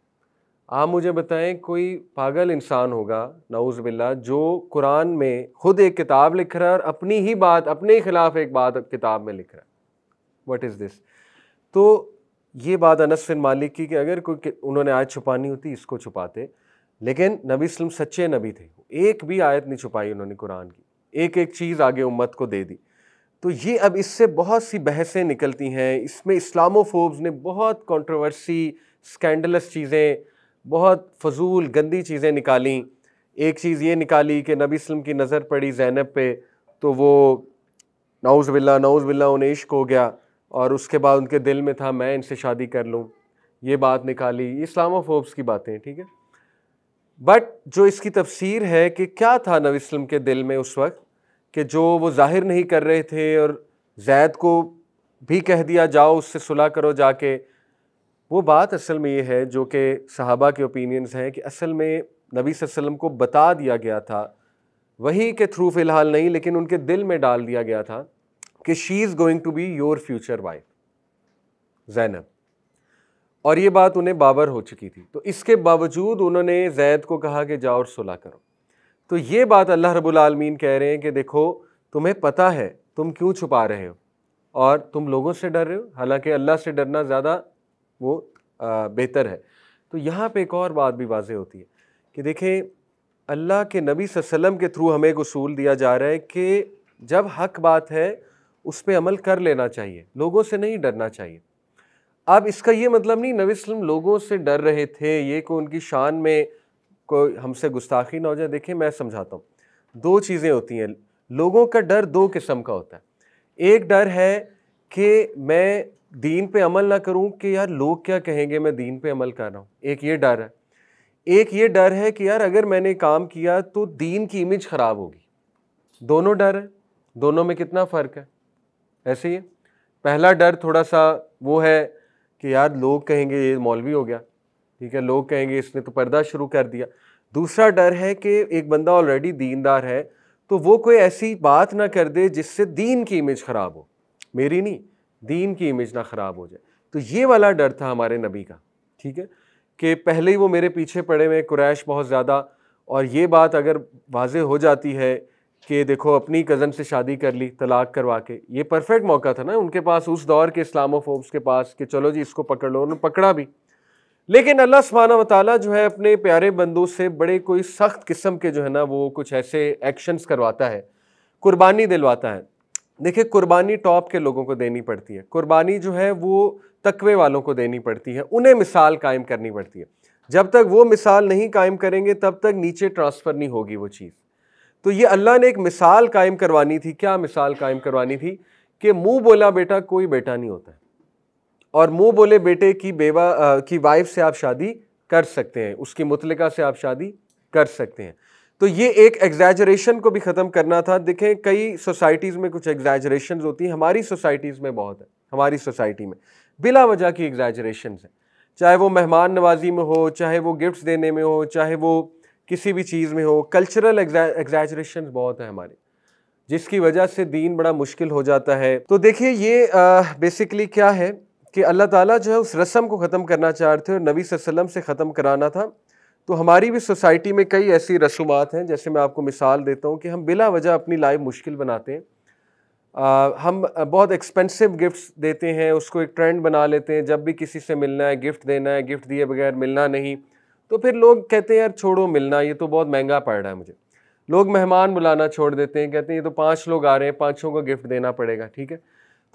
आप मुझे बताएं कोई पागल इंसान होगा नऊज़ बिल्लाह जो कुरान में खुद एक किताब लिख रहा है और अपनी ही बात, अपने ही खिलाफ एक बात किताब में लिख रहा है। What is this? तो ये बात अनस बिन मालिक की कि अगर कोई उन्होंने आयत छुपानी होती इसको छुपाते, लेकिन नबी सल्लल्लाहु अलैहि वसल्लम सच्चे नबी थे, एक भी आयत नहीं छुपाई उन्होंने कुरान की, एक एक चीज़ आगे उम्मत को दे दी। तो ये अब इससे बहुत सी बहसें निकलती हैं, इसमें इस्लामोफोब्स ने बहुत कंट्रोवर्सी, स्कैंडलस चीज़ें, बहुत फजूल गंदी चीज़ें निकाली। एक चीज़ ये निकाली कि नबी सल्लल्लाहु अलैहि वसल्लम की नज़र पड़ी ज़ैनब पे, तो वो नाउज़ बिल्ला उन्हें इश्क हो गया और उसके बाद उनके दिल में था मैं इनसे शादी कर लूँ, ये बात निकाली, ये इस्लामोफोब्स की बातें हैं, ठीक है। बट जो इसकी तफसीर है कि क्या था नबी वसल्लम के दिल में उस वक्त कि जो वो जाहिर नहीं कर रहे थे और जैद को भी कह दिया जाओ उससे सुलह करो जाके, वो बात असल में ये है जो कि सहाबा के ओपिनियंस हैं कि असल में नबी सल्लल्लाहु अलैहि वसल्लम को बता दिया गया था, वही के थ्रू फ़िलहाल नहीं लेकिन उनके दिल में डाल दिया गया था कि she is going to be your future wife Zainab, और ये बात उन्हें बाबर हो चुकी थी। तो इसके बावजूद उन्होंने जैद को कहा कि जाओ और सुलह करो। तो ये बात अल्लाह रब्बुल आलमीन कह रहे हैं कि देखो तुम्हें पता है तुम क्यों छुपा रहे हो और तुम लोगों से डर रहे हो, हालांकि अल्लाह से डरना ज़्यादा वो बेहतर है। तो यहाँ पे एक और बात भी वाज़ेह होती है कि देखें अल्लाह के नबी सल्लल्लाहु अलैहि वसल्लम के थ्रू हमें एक उसूल दिया जा रहा है कि जब हक बात है उस पर अमल कर लेना चाहिए, लोगों से नहीं डरना चाहिए। अब इसका ये मतलब नहीं नबी वसल्लम लोगों से डर रहे थे, ये को उनकी शान में कोई हमसे गुस्ताखी ना हो जाए। देखिए मैं समझाता हूँ, दो चीज़ें होती हैं। लोगों का डर दो किस्म का होता है। एक डर है कि मैं दीन पे अमल ना करूं कि यार लोग क्या कहेंगे मैं दीन पे अमल कर रहा हूं, एक ये डर है। एक ये डर है कि यार अगर मैंने काम किया तो दीन की इमेज ख़राब होगी। दोनों डर है, दोनों में कितना फ़र्क है। ऐसे ही है, पहला डर थोड़ा सा वो है कि यार लोग कहेंगे ये मौलवी हो गया, ठीक है, लोग कहेंगे इसने तो पर्दा शुरू कर दिया। दूसरा डर है कि एक बंदा ऑलरेडी दीनदार है तो वो कोई ऐसी बात ना कर दे जिससे दीन की इमेज ख़राब हो, मेरी नहीं, दीन की इमेज ना ख़राब हो जाए। तो ये वाला डर था हमारे नबी का, ठीक है, कि पहले ही वो मेरे पीछे पड़े हुए कुरैश बहुत ज़्यादा, और ये बात अगर वाज़ेह हो जाती है कि देखो अपनी कज़न से शादी कर ली तलाक करवा के, ये परफेक्ट मौका था ना उनके पास उस दौर के इस्लामोफोब्स के पास कि चलो जी इसको पकड़ लो, उन्होंने पकड़ा भी। लेकिन अल्लाह सुब्हानहू व तआला जो है अपने प्यारे बंदों से बड़े कोई सख्त किस्म के जो है ना वो कुछ ऐसे एक्शंस करवाता है, कुर्बानी दिलवाता है। देखिए कुर्बानी टॉप के लोगों को देनी पड़ती है, कुर्बानी जो है वो तकवे वालों को देनी पड़ती है, उन्हें मिसाल कायम करनी पड़ती है। जब तक वो मिसाल नहीं कायम करेंगे तब तक नीचे ट्रांसफ़र नहीं होगी वो चीज़। तो ये अल्लाह ने एक मिसाल कायम करवानी थी। क्या मिसाल कायम करवानी थी कि मुंह बोला बेटा कोई बेटा नहीं होता है, और मुंह बोले बेटे की बेवा की वाइफ से आप शादी कर सकते हैं, उसकी मुतलका से आप शादी कर सकते हैं। तो ये एक एग्जैजरेशन को भी ख़त्म करना था। देखें कई सोसाइटीज़ में कुछ एग्जैजरेशन होती हैं, हमारी सोसाइटीज़ में बहुत है। हमारी सोसाइटी में बिला वजह की एग्जैजरेशन है, चाहे वो मेहमान नवाजी में हो, चाहे वो गिफ्ट्स देने में हो, चाहे वो किसी भी चीज़ में हो। कल्चरल एग्जैजरेशन बहुत है हमारे, जिसकी वजह से दीन बड़ा मुश्किल हो जाता है। तो देखिए ये बेसिकली क्या है कि अल्लाह ताला जो है उस रस्म को ख़त्म करना चाह रहे थे और नबी सल्लल्लाहु अलैहि वसल्लम से ख़त्म कराना था। तो हमारी भी सोसाइटी में कई ऐसी रसूमात हैं, जैसे मैं आपको मिसाल देता हूँ कि हम बिला वजह अपनी लाइफ मुश्किल बनाते हैं। हम बहुत एक्सपेंसिव गिफ्ट्स देते हैं, उसको एक ट्रेंड बना लेते हैं, जब भी किसी से मिलना है गिफ्ट देना है, गिफ्ट दिए बगैर मिलना नहीं। तो फिर लोग कहते हैं यार छोड़ो मिलना, ये तो बहुत महंगा पड़ रहा है मुझे। लोग मेहमान बुलाना छोड़ देते हैं, कहते हैं ये तो 5 लोग आ रहे हैं, 5 को गिफ्ट देना पड़ेगा, ठीक है।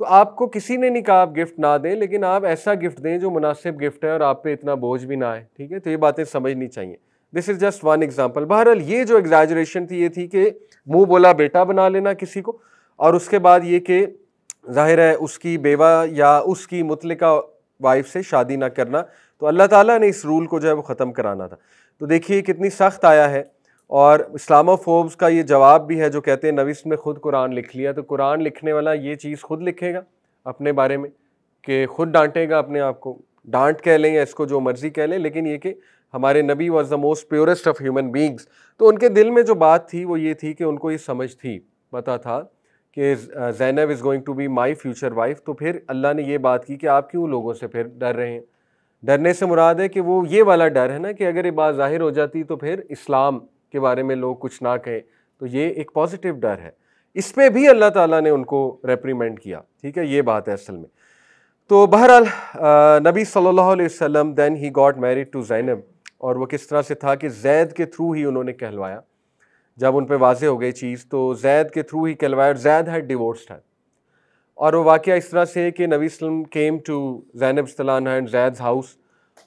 तो आपको किसी ने नहीं कहा आप गिफ्ट ना दें, लेकिन आप ऐसा गिफ्ट दें जो मुनासिब गिफ्ट है और आप पे इतना बोझ भी ना आए, ठीक है। तो ये बातें समझनी चाहिए। This is just one example. बहरहाल ये जो एग्जैजरेशन थी ये थी कि मुंह बोला बेटा बना लेना किसी को, और उसके बाद ये कि जाहिर है उसकी बेवा या उसकी मुतलका वाइफ से शादी ना करना। तो अल्लाह ताला ने इस रूल को जो है वो ख़त्म कराना था। तो देखिए कितनी सख्त आया है, और इस्लामोफोब्स का ये जवाब भी है जो कहते हैं नबी ने खुद कुरान लिख लिया। तो कुरान लिखने वाला ये चीज़ खुद लिखेगा अपने बारे में कि खुद डांटेगा अपने आप को, डांट कह लें या इसको जो मर्जी कह लें, लेकिन ये कि हमारे नबी was the most purest of human beings. तो उनके दिल में जो बात थी वो ये थी कि उनको ये समझ थी, पता था कि Zainab is going to be my future wife. तो फिर अल्लाह ने ये बात की कि आप क्यों लोगों से फिर डर रहे हैं। डरने से मुराद है कि वो ये वाला डर है ना कि अगर ये बात ज़ाहिर हो जाती तो फिर इस्लाम के बारे में लोग कुछ ना कहें। तो ये एक पॉजिटिव डर है, इस पे भी अल्लाह ताला ने उनको रेप्रीमेंड किया, ठीक है, ये बात है असल में। तो बहरहाल नबी सल्लल्लाहु अलैहि वसल्लम then he got married to Zainab, और वो किस तरह से था कि जैद के थ्रू ही उन्होंने कहलवाया। जब उन पे वाज़ेह हो गई चीज़ तो जैद के थ्रू ही कहलवाया। जैद है डिवोर्स्ड है, और वो वाक़या इस तरह से कि नबी सल्लम केम टू ज़ैनब रज़ियल्लाहु अन्हा एंड ज़ैद्स हाउस,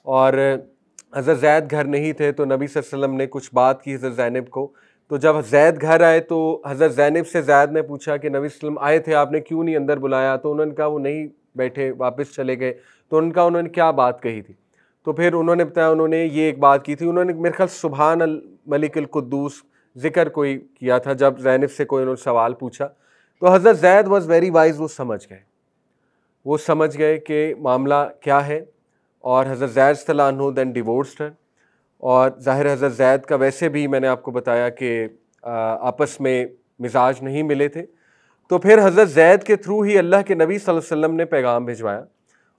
और हज़रत ज़ैद घर नहीं थे। तो नबी सल्लल्लाहु अलैहि वसल्लम ने कुछ बात की हज़रत ज़ैनब को, तो जब जैद घर आए तो हज़रत ज़ैनब से ज़ैद ने पूछा कि नबी सल्लम आए थे, आपने क्यों नहीं अंदर बुलाया? तो उन्होंने कहा वो नहीं बैठे, वापस चले गए। तो उन्होंने क्या बात कही थी? तो फिर उन्होंने बताया उन्होंने ये एक बात की थी, उन्होंने मेरे ख्याल सुभान अल मलिक अल कुद्दूस ज़िक्र कोई किया था जब ज़ैनब से कोई उन्होंने सवाल पूछा। तो हज़रत ज़ैद वॉज़ वेरी वाइज, वो समझ गए कि मामला क्या है। और हज़रत ज़ैद रज़ियल्लाहु अन्हु देन डिवोर्स्ड हर। और ज़ाहिर हज़रत ज़ैद का वैसे भी मैंने आपको बताया कि आपस में मिजाज नहीं मिले थे। तो फिर हज़रत ज़ैद के थ्रू ही अल्लाह के नबी सल्लल्लाहु अलैहि वसल्लम ने पैगाम भिजवाया।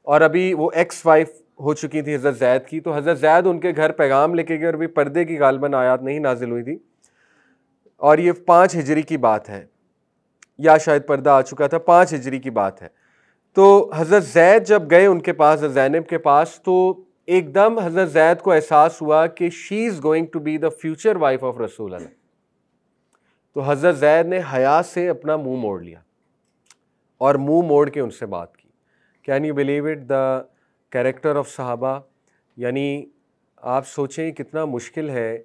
और अभी वो एक्स वाइफ हो चुकी थी हज़रत ज़ैद की, तो हज़रत ज़ैद उनके घर पैगाम लेके गए और अभी पर्दे की गालबन आयत नहीं नाजिल हुई थी। और ये 5 हिजरी की बात है, या शायद पर्दा आ चुका था, 5 हिजरी की बात है। तो हज़रत ज़ैद जब गए उनके पास, हज़रत ज़ैनब के पास, तो एकदम हज़रत ज़ैद को एहसास हुआ कि she is going to be the future wife of रसूल अल्लाह। तो हज़रत ज़ैद ने हया से अपना मुंह मोड़ लिया और मुंह मोड़ के उनसे बात की। Can you believe it, the character of सहाबा। यानी आप सोचें कितना मुश्किल है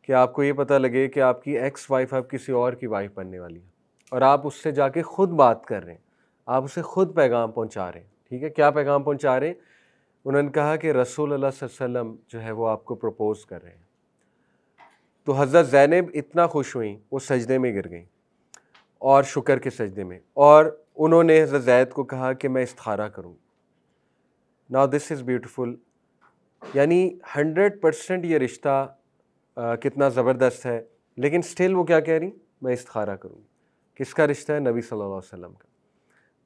कि आपको ये पता लगे कि आपकी एक्स वाइफ अब किसी और की वाइफ बनने वाली है और आप उससे जाके ख़ुद बात कर रहे हैं, आप उसे ख़ुद पैगाम पहुंचा रहे हैं। ठीक है, क्या पैगाम पहुंचा रहे हैं? उन्होंने कहा कि रसूल अल्लाह सल्लल्लाहु अलैहि वसल्लम जो है वो आपको प्रपोज़ कर रहे हैं। तो हज़रत ज़ैनब इतना खुश हुई, वो सजदे में गिर गई और शुक्र के सजदे में, और उन्होंने हज़रत ज़ैद को कहा कि मैं इस्तिखारा करूँ। Now this is beautiful. यानी 100% ये रिश्ता कितना ज़बरदस्त है, लेकिन स्टिल वो क्या कह रही? मैं इस्तिखारा करूँगी। किसका रिश्ता है? नबी सल्लल्लाहु अलैहि वसल्लम का।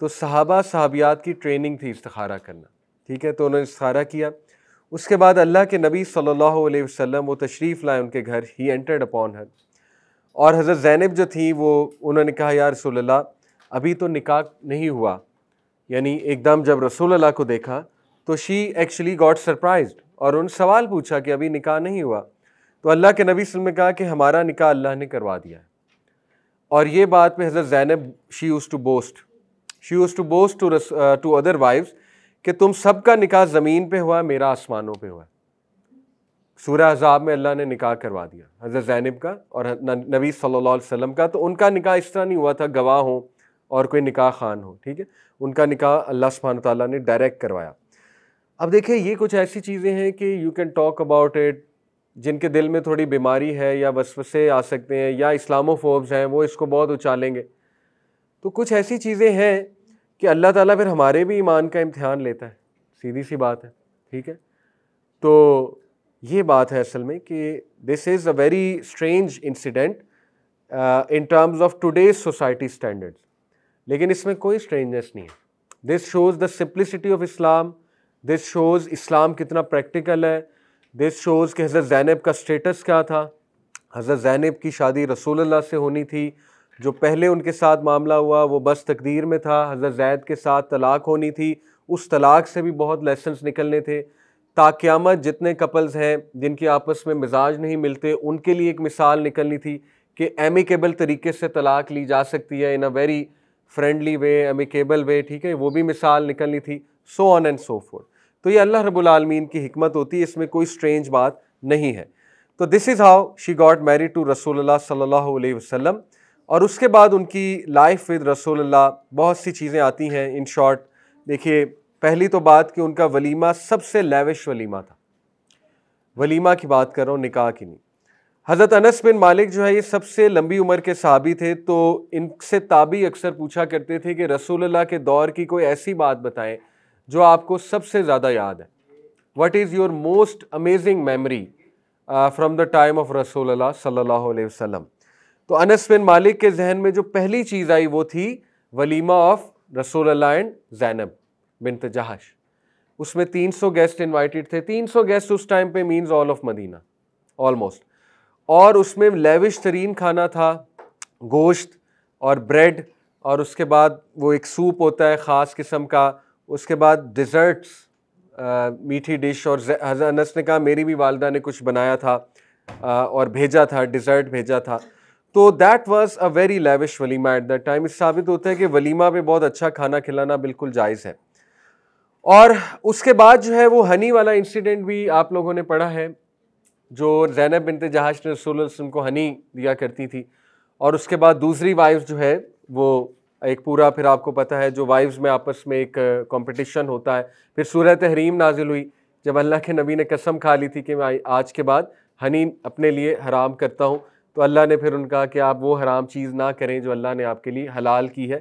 तो सहाबा सहाबियात की ट्रेनिंग थी इस्तिखारा करना। ठीक है, तो उन्होंने इस्तिखारा किया। उसके बाद अल्लाह के नबी सल्लल्लाहु अलैहि वसल्लम वो तशरीफ़ लाए उनके घर, ही एंटर्ड अपॉन हर। और हज़रत ज़ैनब जो थी वो, उन्होंने कहा या रसूल अल्लाह अभी तो निकाह नहीं हुआ। यानी एकदम जब रसूल अल्लाह को देखा तो शी एक्चुअली गॉट सरप्राइज्ड और उन्होंने सवाल पूछा कि अभी निकाह नहीं हुआ। तो अल्लाह के नबी सल्लल्लाहु अलैहि वसल्लम ने कहा कि हमारा निकाह अल्लाह ने करवा दिया है। और ये बात पे हज़रत Zainab she used to boast to other wives कि तुम सबका निकाह ज़मीन पे हुआ, मेरा आसमानों पे हुआ। सूरह अहज़ाब में अल्लाह ने निकाह करवा दिया हज़रत ज़ैनब का और नबी सल्लल्लाहु अलैहि वसल्लम का। तो उनका निकाह इस तरह नहीं हुआ था गवाह हो और कोई निकाह खान हो। ठीक है, उनका निकाह अल्लाह सुब्हानहू व तआला ने डायरेक्ट करवाया। अब देखिए, ये कुछ ऐसी चीज़ें हैं कि you can talk about it, जिनके दिल में थोड़ी बीमारी है या वसवसे आ सकते हैं या इस्लामोफोब्स हैं, वो इसको बहुत उछालेंगे। तो कुछ ऐसी चीज़ें हैं कि अल्लाह ताला फिर हमारे भी ईमान का इम्तिहान लेता है, सीधी सी बात है। ठीक है, तो ये बात है असल में कि this is a very strange incident in terms of today's society standards, लेकिन इसमें कोई स्ट्रेंजनेस नहीं है। This shows the simplicity of Islam, this shows Islam कितना प्रैक्टिकल है, दिस शोज़ कि हज़रत ज़ैनब का स्टेटस क्या था। हज़रत ज़ैनब की शादी रसूलुल्लाह से होनी थी, जो पहले उनके साथ मामला हुआ वो बस तकदीर में था। हज़रत ज़ैद के साथ तलाक होनी थी, उस तलाक से भी बहुत लेसन्स निकलने थे। ताक़यामत जितने कपल्स हैं जिनकी आपस में मिजाज नहीं मिलते, उनके लिए एक मिसाल निकलनी थी कि एमिकेबल तरीके से तलाक ली जा सकती है, in a very friendly way, amicable way. ठीक है, वो भी मिसाल निकलनी थी, so on and so forth. तो ये अल्लाह रब्बुल आलमीन की हिकमत होती है, इसमें कोई स्ट्रेंज बात नहीं है। तो this is how she got married to रसूलुल्लाह सल्लल्लाहु अलैहि वसल्लम। और उसके बाद उनकी लाइफ विद रसूलुल्लाह बहुत सी चीज़ें आती हैं। इन शॉर्ट देखिए, पहली तो बात कि उनका वलीमा सबसे लेविश वलीमा था। वलीमा की बात कर रहा हूँ, निकाह की नहीं। हज़रत अनस बिन मालिक जो है ये सबसे लंबी उम्र के सहाबी थे, तो इनसे ताबी अक्सर पूछा करते थे कि रसूलुल्लाह के दौर की कोई ऐसी बात बताएं जो आपको सबसे ज़्यादा याद है। What is your most amazing memory from the time of रसूलुल्लाह सल्लल्लाहु अलैहि वसल्लम। तो अनस बिन मालिक के जहन में जो पहली चीज़ आई वो थी वलीमा ऑफ रसूलुल्लाह एंड ज़ैनब बिन्त जहश। उसमें 300 गेस्ट इनवाइटेड थे। 300 गेस्ट उस टाइम पे means all of Medina almost. और उसमें लेविश तरीन खाना था, गोश्त और ब्रेड, और उसके बाद वो एक सूप होता है ख़ास किस्म का, उसके बाद डिज़र्ट्स, मीठी डिश। और हज़रत अनस ने कहा मेरी भी वालदा ने कुछ बनाया था और भेजा था, डिज़र्ट भेजा था। तो that was a very lavish walima at that time. इस साबित होता है कि वलीमा पे बहुत अच्छा खाना खिलाना बिल्कुल जायज़ है। और उसके बाद जो है वो हनी वाला इंसिडेंट भी आप लोगों ने पढ़ा है जो ज़ैनब बिनते जहाश ने रसूल सल्लल्लाहु अलैहि वसल्लम को हनी दिया करती थी। और उसके बाद दूसरी वाइफ्स जो है वो एक पूरा, फिर आपको पता है जो वाइफ्स में आपस में एक कंपटीशन होता है। फिर सूरह तहरीम नाजिल हुई जब अल्लाह के नबी ने कसम खा ली थी कि मैं आज के बाद हनी अपने लिए हराम करता हूँ, तो अल्लाह ने फिर उनका कि आप वो हराम चीज़ ना करें जो अल्लाह ने आपके लिए हलाल की है।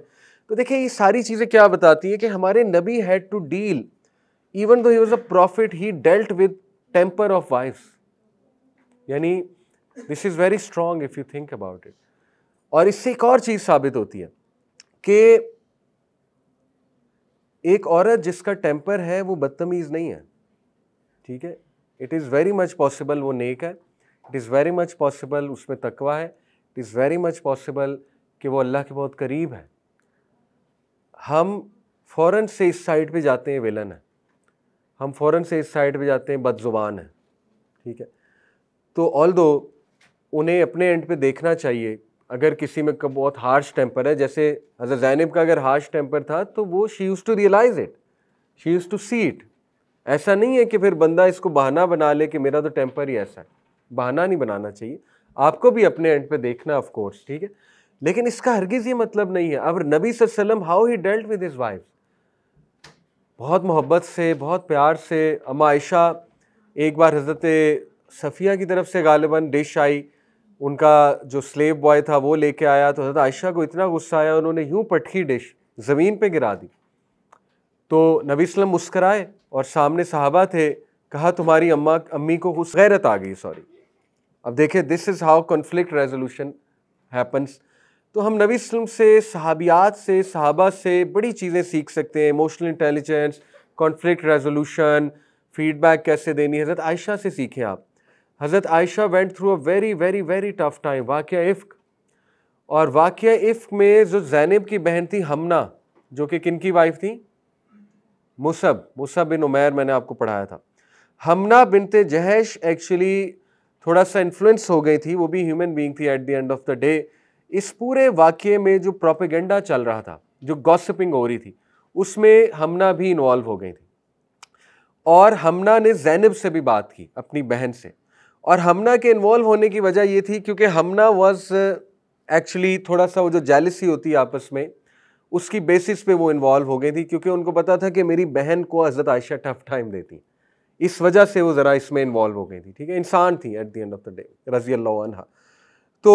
तो देखिए ये सारी चीज़ें क्या बताती हैं कि हमारे नबी had to deal, even though he was a prophet, he dealt with temper of wifes. यानी this is very strong if you think about it. और इससे एक और चीज़ साबित होती है कि एक औरत जिसका टेम्पर है वो बदतमीज़ नहीं है, ठीक है। It is very much possible वो नेक है, it is very much possible उसमें तकवा है, it is very much possible कि वो अल्लाह के बहुत करीब है। हम फ़ौरन से इस साइड पे जाते हैं विलन है, हम फ़ौरन से इस साइड पे जाते हैं बदज़ुबान है, ठीक है। तो ऑल्दो उन्हें अपने एंड पे देखना चाहिए। अगर किसी में का बहुत हार्श टेम्पर है, जैसे हज़रत ज़ैनब का अगर हार्श टेम्पर था तो वो she used to realise it, she used to see it. ऐसा नहीं है कि फिर बंदा इसको बहाना बना ले कि मेरा तो टेम्पर ही ऐसा है, बहाना नहीं बनाना चाहिए। आपको भी अपने एंड पे देखना ऑफ कोर्स, ठीक है, लेकिन इसका हरगिज़ ये मतलब नहीं है। अब नबी सल्लल्लाहु अलैहि वसल्लम how he dealt with his wife, बहुत मोहब्बत से, बहुत प्यार से। अम्मा आयशा, एक बार हज़रत सफ़िया की तरफ से गालिबन डिश आई, उनका जो स्लेव बॉय था वो लेके आया, तो हज़रत आयशा को इतना गुस्सा आया, उन्होंने यूं पटकी डिश ज़मीन पे गिरा दी। तो नबी सल्लम मुस्कराए और सामने सहाबा थे, कहा तुम्हारी अम्मी को गैरत आ गई, सॉरी। अब देखिए this is how conflict resolution happens. तो हम नबी सल्लम से, सहाबियात से, सहाबा से बड़ी चीज़ें सीख सकते हैं, emotional intelligence, conflict resolution, feedback कैसे देनी। हज़रत आयशा से सीखें आप। हज़रत Ayesha went through a very very very tough time, वाक़या इफ़्क। और वाक़या इफ़्क में जो ज़ैनब की बहन थी हमना, जो कि किन की वाइफ थी, मुसब बिन उमैर, मैंने आपको पढ़ाया था। हमना बिनते जहश एक्चुअली थोड़ा सा इन्फ्लुएंस हो गई थी, वो भी ह्यूमन बीइंग थी eight the end of the day. इस पूरे वाक़ये में जो प्रोपेगेंडा चल रहा था, जो गॉसिपिंग हो रही थी, उसमें हमना भी इन्वॉल्व हो गई थी। और हमना ने ज़ैनब से भी बात की, अपनी बहन से। और हमना के इन्वॉल्व होने की वजह ये थी क्योंकि हमना वाज एक्चुअली थोड़ा सा वो जो जेलसी होती है आपस में, उसकी बेसिस पे वो इन्वॉल्व हो गई थी, क्योंकि उनको पता था कि मेरी बहन को हज़रत आयशा टफ टाइम देती, इस वजह से वो ज़रा इसमें इन्वॉल्व हो गई थी, ठीक है। इंसान थी eight the end of the day, रज़ी अल्लाह अन्हा। तो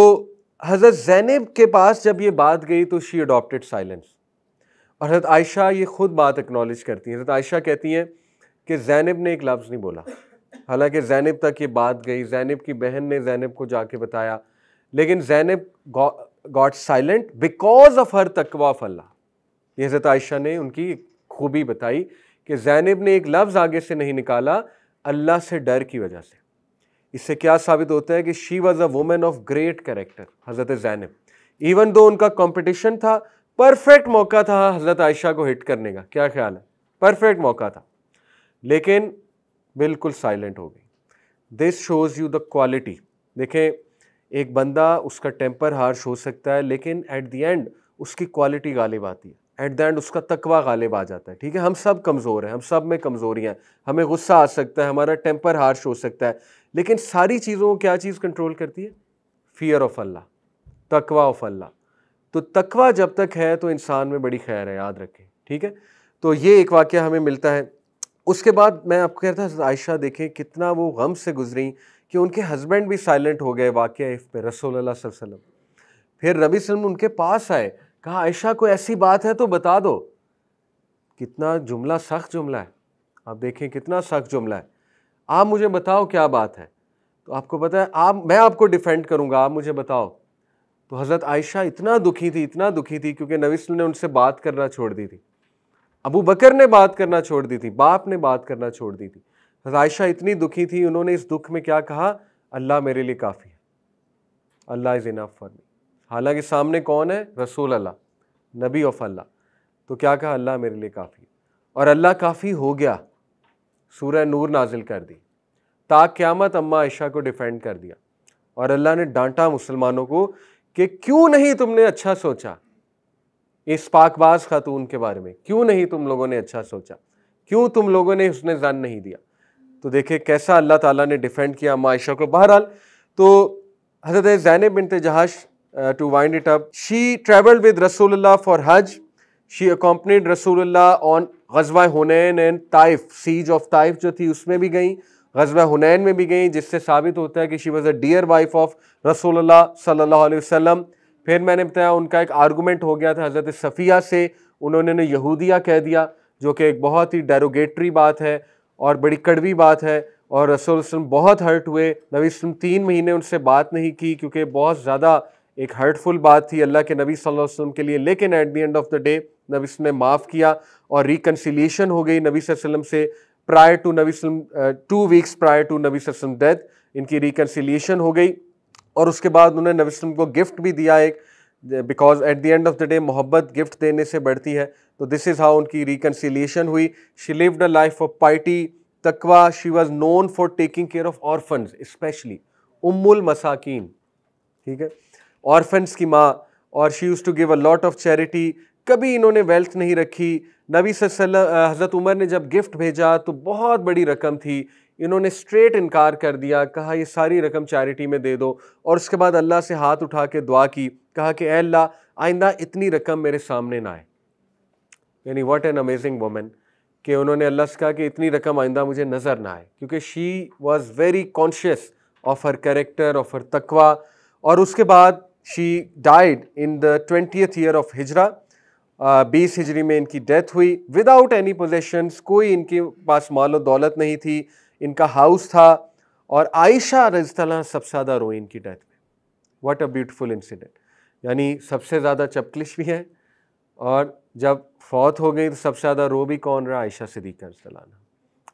हज़रत ज़ैनब के पास जब ये बात गई तो शी अडॉप्टेड साइलेंस। और हज़रत आयशा ये खुद बात एक्नॉलेज करती हैं। हज़रत आयशा कहती हैं कि ज़ैनब ने एक लफ्ज़ नहीं बोला, हालांकि ज़ैनब तक ये बात गई, ज़ैनब की बहन ने ज़ैनब को जाके बताया, लेकिन Zainab got silent because of her तकवा ऑफ अल्लाह। ये हज़रत आयशा ने उनकी खूबी बताई कि ज़ैनब ने एक लफ्ज़ आगे से नहीं निकाला अल्लाह से डर की वजह से। इससे क्या साबित होता है कि she was a women of great character, हज़रत ज़ैनब। इवन दो उनका कंपटीशन था, परफेक्ट मौका था हज़रत आयशा को हिट करने का, क्या ख्याल है, परफेक्ट मौका था, लेकिन बिल्कुल साइलेंट हो गई। This shows you the quality. देखें, एक बंदा उसका टेम्पर हार्श हो सकता है, लेकिन एट द एंड उसकी क्वालिटी गालिब आती है, एट द एंड उसका तकवा गालिब आ जाता है, ठीक है। हम सब कमज़ोर हैं, हम सब में कमज़ोरियाँ हैं, हमें गुस्सा आ सकता है, हमारा टेम्पर हार्श हो सकता है, लेकिन सारी चीज़ों को क्या चीज़ कंट्रोल करती है, फियर ऑफ अल्लाह, तकवा ऑफ अल्लाह। तो तकवा जब तक है तो इंसान में बड़ी खैर है, याद रखें, ठीक है। तो ये एक वाक़या हमें मिलता है। उसके बाद मैं आपको कहता था आयशा देखें कितना वो गम से गुजरी कि उनके हस्बैंड भी साइलेंट हो गए वाक़या इफ़ पे, रसूलुल्लाह सल्लल्लाहु अलैहि वसल्लम। फिर नबी सल्लल्लाहु अलैहि वसल्लम उनके पास आए, कहा आयशा को ऐसी बात है तो बता दो। कितना जुमला सख्त जुमला है, आप देखें कितना सख्त जुमला है। आप मुझे बताओ क्या बात है, तो आपको पता है मैं आपको डिफेंड करूंगा, आप मुझे बताओ। तो हज़रत आयशा इतना दुखी थी, इतना दुखी थी, क्योंकि नबी सल्लल्लाहु अलैहि वसल्लम ने उनसे बात करना छोड़ दी थी, अबू बकर ने बात करना छोड़ दी थी, बाप ने बात करना छोड़ दी थी। हज़रत आयशा इतनी दुखी थी, उन्होंने इस दुख में क्या कहा, अल्लाह मेरे लिए काफ़ी है, अल्लाह इज़ इनफ फॉर मी। हालांकि सामने कौन है, रसूल अल्लाह, नबी ऑफ अल्लाह। तो क्या कहा, अल्लाह मेरे लिए काफ़ी है। और अल्लाह काफ़ी हो गया, सूरह नूर नाजिल कर दी, ता क़यामत अम्मा आयशा को डिफेंड कर दिया। और अल्लाह ने डांटा मुसलमानों को कि क्यों नहीं तुमने अच्छा सोचा इस पाकबाज खातून के बारे में, क्यों नहीं तुम लोगों ने अच्छा सोचा, क्यों तुम लोगों ने उसने ज़न नहीं दिया। तो देखे कैसा अल्लाह ताला ने डिफेंड किया अम्मा आयशा को। बहरहाल तो हज़रत Zainab bint Jahash, to wind it up, she travelled with रसूलुल्लाह फॉर हज, शी अकम्पनीड रसूलुल्लाह ऑन ग़ज़वा Hunayn and Taif, siege of Taif जो थी उसमें भी गई, ग़ज़वा हुनैन में भी गई, जिससे साबित होता है कि she was a dear wife of रसूलुल्लाह सल्लल्लाहु अलैहि वसल्लम। फिर मैंने बताया उनका एक आर्गूमेंट हो गया था हज़रत सफ़िया से, उन्होंने यहूदिया कह दिया, जो कि एक बहुत ही डेरोगेटरी बात है और बड़ी कड़वी बात है, और रसूल सल्लल्लाहु अलैहि वसल्लम बहुत हर्ट हुए। नबी सल्लल्लाहु अलैहि वसल्लम 3 महीने उनसे बात नहीं की क्योंकि बहुत ज़्यादा एक हर्टफुल बात थी अल्लाह के नबी सल्लल्लाहु अलैहि वसल्लम के लिए। लेकिन eight the end of the day नबी सल्लल्लाहु अलैहि वसल्लम ने माफ़ किया और रिकन्सिलिएशन हो गई नबी सल्लल्लाहु अलैहि वसल्लम से। प्रायर टू नबी सल्लल्लाहु अलैहि वसल्लम 2 वीक्स प्रायर टू नबी सल्लल्लाहु अलैहि वसल्लम डेथ इनकी रिकन्सिलिएशन हो गई। और उसके बाद उन्होंने नबी सल्लल्लाहु अलैहि वसल्लम को गिफ्ट भी दिया एक, because at the end of the day मोहब्बत गिफ्ट देने से बढ़ती है। तो दिस इज़ हाउ उनकी रिकन्सिलिएशन हुई। She lived a life of piety, तकवा। She was known for taking care of orphans, specially उम्मुल मसाकीन, ठीक है, ऑर्फन्स की माँ। और she used to give a lot of charity. कभी इन्होंने वेल्थ नहीं रखी। नबी सल्लल्लाहु अलैहि वसल्लम, हज़रत उमर ने जब गिफ्ट भेजा तो बहुत बड़ी रकम थी, इन्होंने स्ट्रेट इनकार कर दिया, कहा ये सारी रकम चैरिटी में दे दो। और उसके बाद अल्लाह से हाथ उठा के दुआ की, कहा कि ऐ अल्लाह आइंदा इतनी रकम मेरे सामने ना आए। यानी व्हाट एन अमेजिंग वुमन कि उन्होंने अल्लाह से कहा कि इतनी रकम आइंदा मुझे नज़र ना आए, क्योंकि she was very conscious of her character, of her तकवा। और उसके बाद she died in the 20th year of hijra, 20 हिजरी में इनकी डेथ हुई, विदाउट एनी पोजेशंस, कोई इनके पास मालो दौलत नहीं थी, इनका हाउस था। और आयशा रज़ियल्लाहु अन्हा सबसे ज़्यादा रोई इनकी डेथ में। What a beautiful incident. यानी सबसे ज़्यादा चपकलिश भी है, और जब फौत हो गई तो सबसे ज़्यादा रो भी कौन रहा? आयशा सिद्दीक़ा रज़ियल्लाहु अन्हा।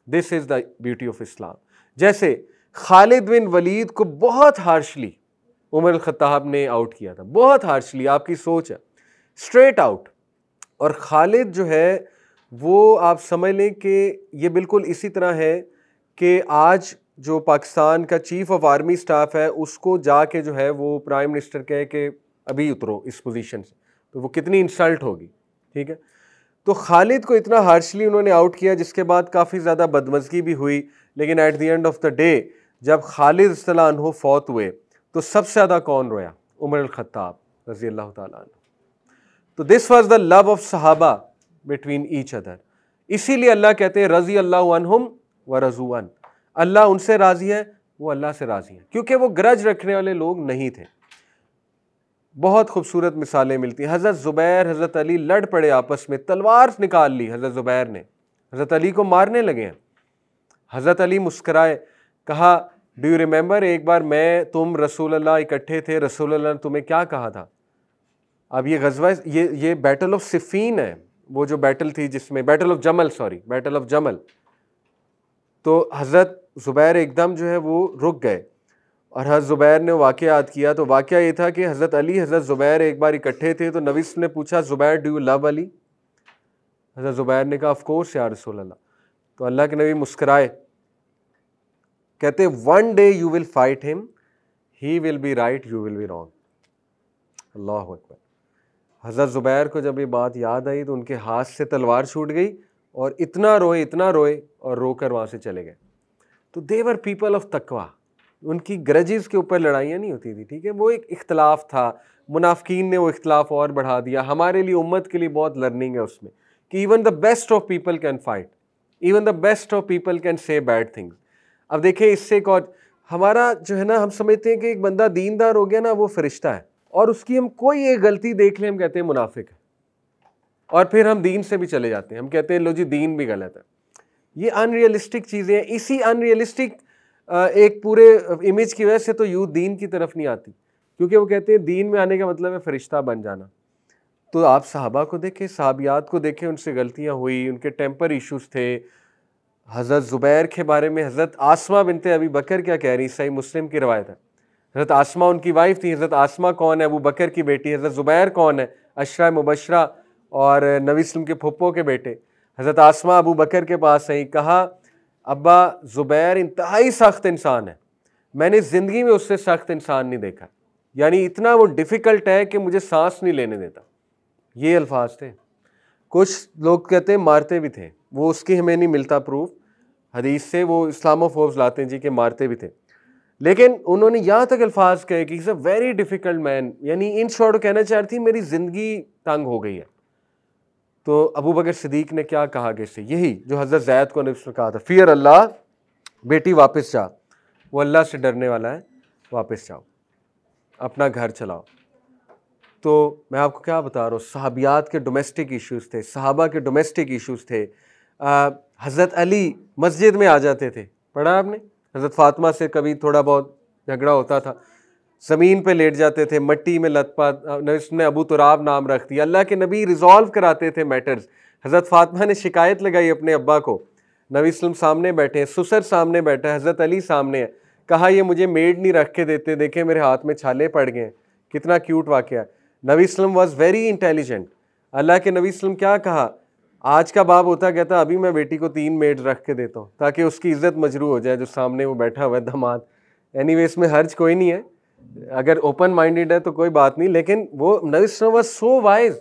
This is the beauty of Islam. जैसे खालिद बिन वलीद को बहुत हार्शली उमर अल खत्ताब ने आउट किया था, बहुत हार्शली, आपकी सोच है, स्ट्रेट आउट। और खालिद जो है वो आप समझ लें कि ये बिल्कुल इसी तरह है कि आज जो पाकिस्तान का चीफ ऑफ आर्मी स्टाफ है उसको जाके जो है वो प्राइम मिनिस्टर कहे कि अभी उतरो इस पोजीशन से, तो वो कितनी इंसल्ट होगी, ठीक है। तो खालिद को इतना हार्शली उन्होंने आउट किया, जिसके बाद काफ़ी ज़्यादा बदमज़गी भी हुई। लेकिन eight the end of the day जब खालिद रज़ियल्लाहु अन्हु फौत हुए तो सबसे ज़्यादा कौन रोया? उमर अल खत्ताब रज़ियल्लाहु ताला अन्हु। तो this was the love of सहाबा बिटवीन ईच अदर। इसीलिए अल्लाह कहते हैं रज़ी अल्लाहु अन्हुम व रज़ू अन, अल्लाह उनसे राज़ी है, वो अल्लाह से राज़ी है, क्योंकि वो ग्रज रखने वाले लोग नहीं थे। बहुत खूबसूरत मिसालें मिलती हैं। हज़रत ज़ुबैर, हज़रत अली लड़ पड़े आपस में, तलवार निकाल ली हज़रत ज़ुबैर ने, हज़रत अली को मारने लगे हैं। हज़रत अली मुस्कराए, कहा डू यू रिमेंबर, एक बार मैं तुम रसूल अल्लाह इकट्ठे थे, रसूल अल्लाह ने तुम्हें क्या कहा था? अब ये गज़वा, ये बैटल ऑफ सिफ़ीन है, वो जो बैटल थी जिसमें बैटल ऑफ जमल, सॉरी बैटल ऑफ जमल। तो हज़रत ज़ुबैर एकदम जो है वो रुक गए और हज़रत ज़ुबैर ने वाक़या याद किया। तो वाक़या ये था कि हज़रत अली, हज़रत ज़ुबैर एक बार इकट्ठे थे, तो नबी ने पूछा Zubair do you love Ali? हज़रत ज़ुबैर ने कहा ऑफ कोर्स या रसूल अल्लाह। तो अल्लाह के नबी मुस्कराए, कहते one day you will fight him, he will be right, you will be wrong. अल्लाहु अकबर। हज़रत ज़ुबैर को जब ये बात याद आई तो उनके हाथ से तलवार छूट गई और इतना रोए और रोकर वहाँ से चले गए। तो दे वर पीपल ऑफ तकवा। उनकी ग्रजेस के ऊपर लड़ाइयाँ नहीं होती थी, ठीक है, वो एक इख्तलाफ था। मुनाफिकीन ने वो इख्तलाफ और बढ़ा दिया। हमारे लिए, उम्मत के लिए बहुत लर्निंग है उसमें कि even the best of people can fight, even the best of people can say bad things. अब देखें इससे एक और, हमारा जो है ना, हम समझते हैं कि एक बंदा दीनदार हो गया ना वो फरिश्ता है, और उसकी हम कोई एक गलती देख लें हम कहते हैं मुनाफिक है, और फिर हम दीन से भी चले जाते हैं, हम कहते हैं लो जी दीन भी गलत है। ये अनरियलिस्टिक चीज़ें हैं। इसी अनरियलिस्टिक एक पूरे इमेज की वजह से तो यूथ दीन की तरफ नहीं आती, क्योंकि वो कहते हैं दीन में आने का मतलब है फरिश्ता बन जाना। तो आप सहाबा को देखें, सहाबियात को देखें, उनसे गलतियाँ हुई, उनके टेम्पर इश्यूज थे। हज़रत ज़ुबैर के बारे में हज़रत आसमा बिनते अबी बकर क्या कह रही, सही मुस्लिम की रवायत है। हज़रत आसमा उनकी वाइफ थी। हज़रत आसमा कौन है? अबू बकर की बेटी। हज़रत ज़ुबैर कौन है? अशरा मुबशरा और नबी सल्लल्लाहु के फुप्पो के बेटे। हज़रत आसमा अबू बकर के पास आई, कहा अब्बा ज़ुबैर इंतहाई सख्त इंसान है, मैंने ज़िंदगी में उससे सख्त इंसान नहीं देखा, यानी इतना वो डिफ़िकल्ट है कि मुझे सांस नहीं लेने देता। ये अल्फाज थे। कुछ लोग कहते हैं मारते भी थे, वो उसकी हमें नहीं मिलता प्रूफ। हदीस से वो इस्लामोफोब्स लाते हैं जी के मारते भी थे, लेकिन उन्होंने यहाँ तक अल्फाज कहे कि is a very difficult man, यानी इन शॉर्ट कहना चाह रही थी मेरी ज़िंदगी तंग हो गई है। तो अबू बकर सिद्दीक ने क्या कहा कि इससे, यही जो हज़रत ज़ैद को नबी ने कहा था, फियर अल्लाह, बेटी वापस जा, वो अल्लाह से डरने वाला है, वापस जाओ, अपना घर चलाओ। तो मैं आपको क्या बता रहा हूँ, सहाबियात के डोमेस्टिक इश्यूज़ थे, सहाबा के डोमेस्टिक इश्यूज़ थे। हज़रत अली मस्जिद में आ जाते थे, पढ़ा आपने, हज़रत फ़ातिमा से कभी थोड़ा बहुत झगड़ा होता था, ज़मीन पे लेट जाते थे, मट्टी में लथपथ, नबी ने अबू तुराब नाम रख दिया, अल्लाह के नबी रिजॉल्व कराते थे मैटर्स। हज़रत फ़ातिमा ने शिकायत लगाई अपने अब्बा को, नबी वसल्लम सामने बैठे हैं, सुसर सामने बैठा है, हज़रत अली सामने है, कहा ये मुझे मेड नहीं रख के देते, देखे मेरे हाथ में छाले पड़ गए। कितना क्यूट वाक़या है। नबी वसल्लम वॉज वेरी इंटेलिजेंट। अल्लाह के नबी वसल्लम क्या कहा, आज का बाप होता कहता अभी मैं बेटी को 3 मेड रख के देता हूँ ताकि उसकी इज्जत मजरू हो जाए जो सामने वो बैठा हुआ है दामाद। एनीवे इसमें हर्ज कोई नहीं है, अगर ओपन माइंडेड है तो कोई बात नहीं, लेकिन वो नबी वसल्लम was so wise,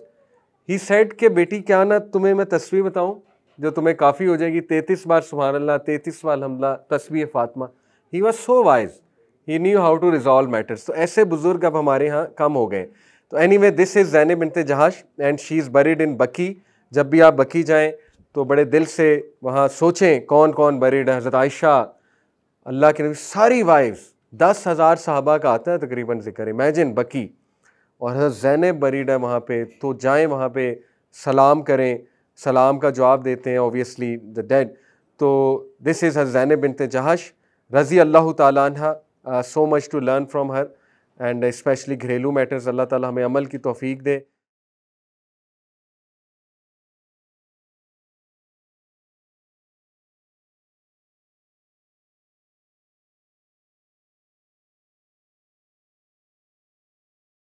he said के बेटी क्या ना तुम्हें मैं तस्वीर बताऊं जो तुम्हें काफ़ी हो जाएगी, 33 बार सुभान अल्लाह, 33 बार हमला, तस्वीर Fatima. He was so wise, he knew how to resolve matters. तो ऐसे बुजुर्ग अब हमारे यहाँ कम हो गए। तो anyway this is Zainab bint Jahash and she is buried in Baqi. जब भी आप बकी जाएं तो बड़े दिल से वहाँ सोचें कौन कौन बरीड है। हज़रत आयशा, अल्लाह के नबी, सारी वाइफ्स, 10,000 सहाबा का आता है तकरीबन जिक्र, इमेजिन बकी, और हज़रत ज़ैनब बरीड है वहाँ पे। तो जाएं वहाँ पे, सलाम करें, सलाम का जवाब देते हैं ऑब्वियसली द डेड। तो दिस इज़ हज़रत ज़ैनब बिन्त जहाश रज़ी अल्लाह ताला अन्हा। So much to learn from her and specially घरेलू मैटर्स। अल्लाह ताला हमें अमल की तौफीक दे।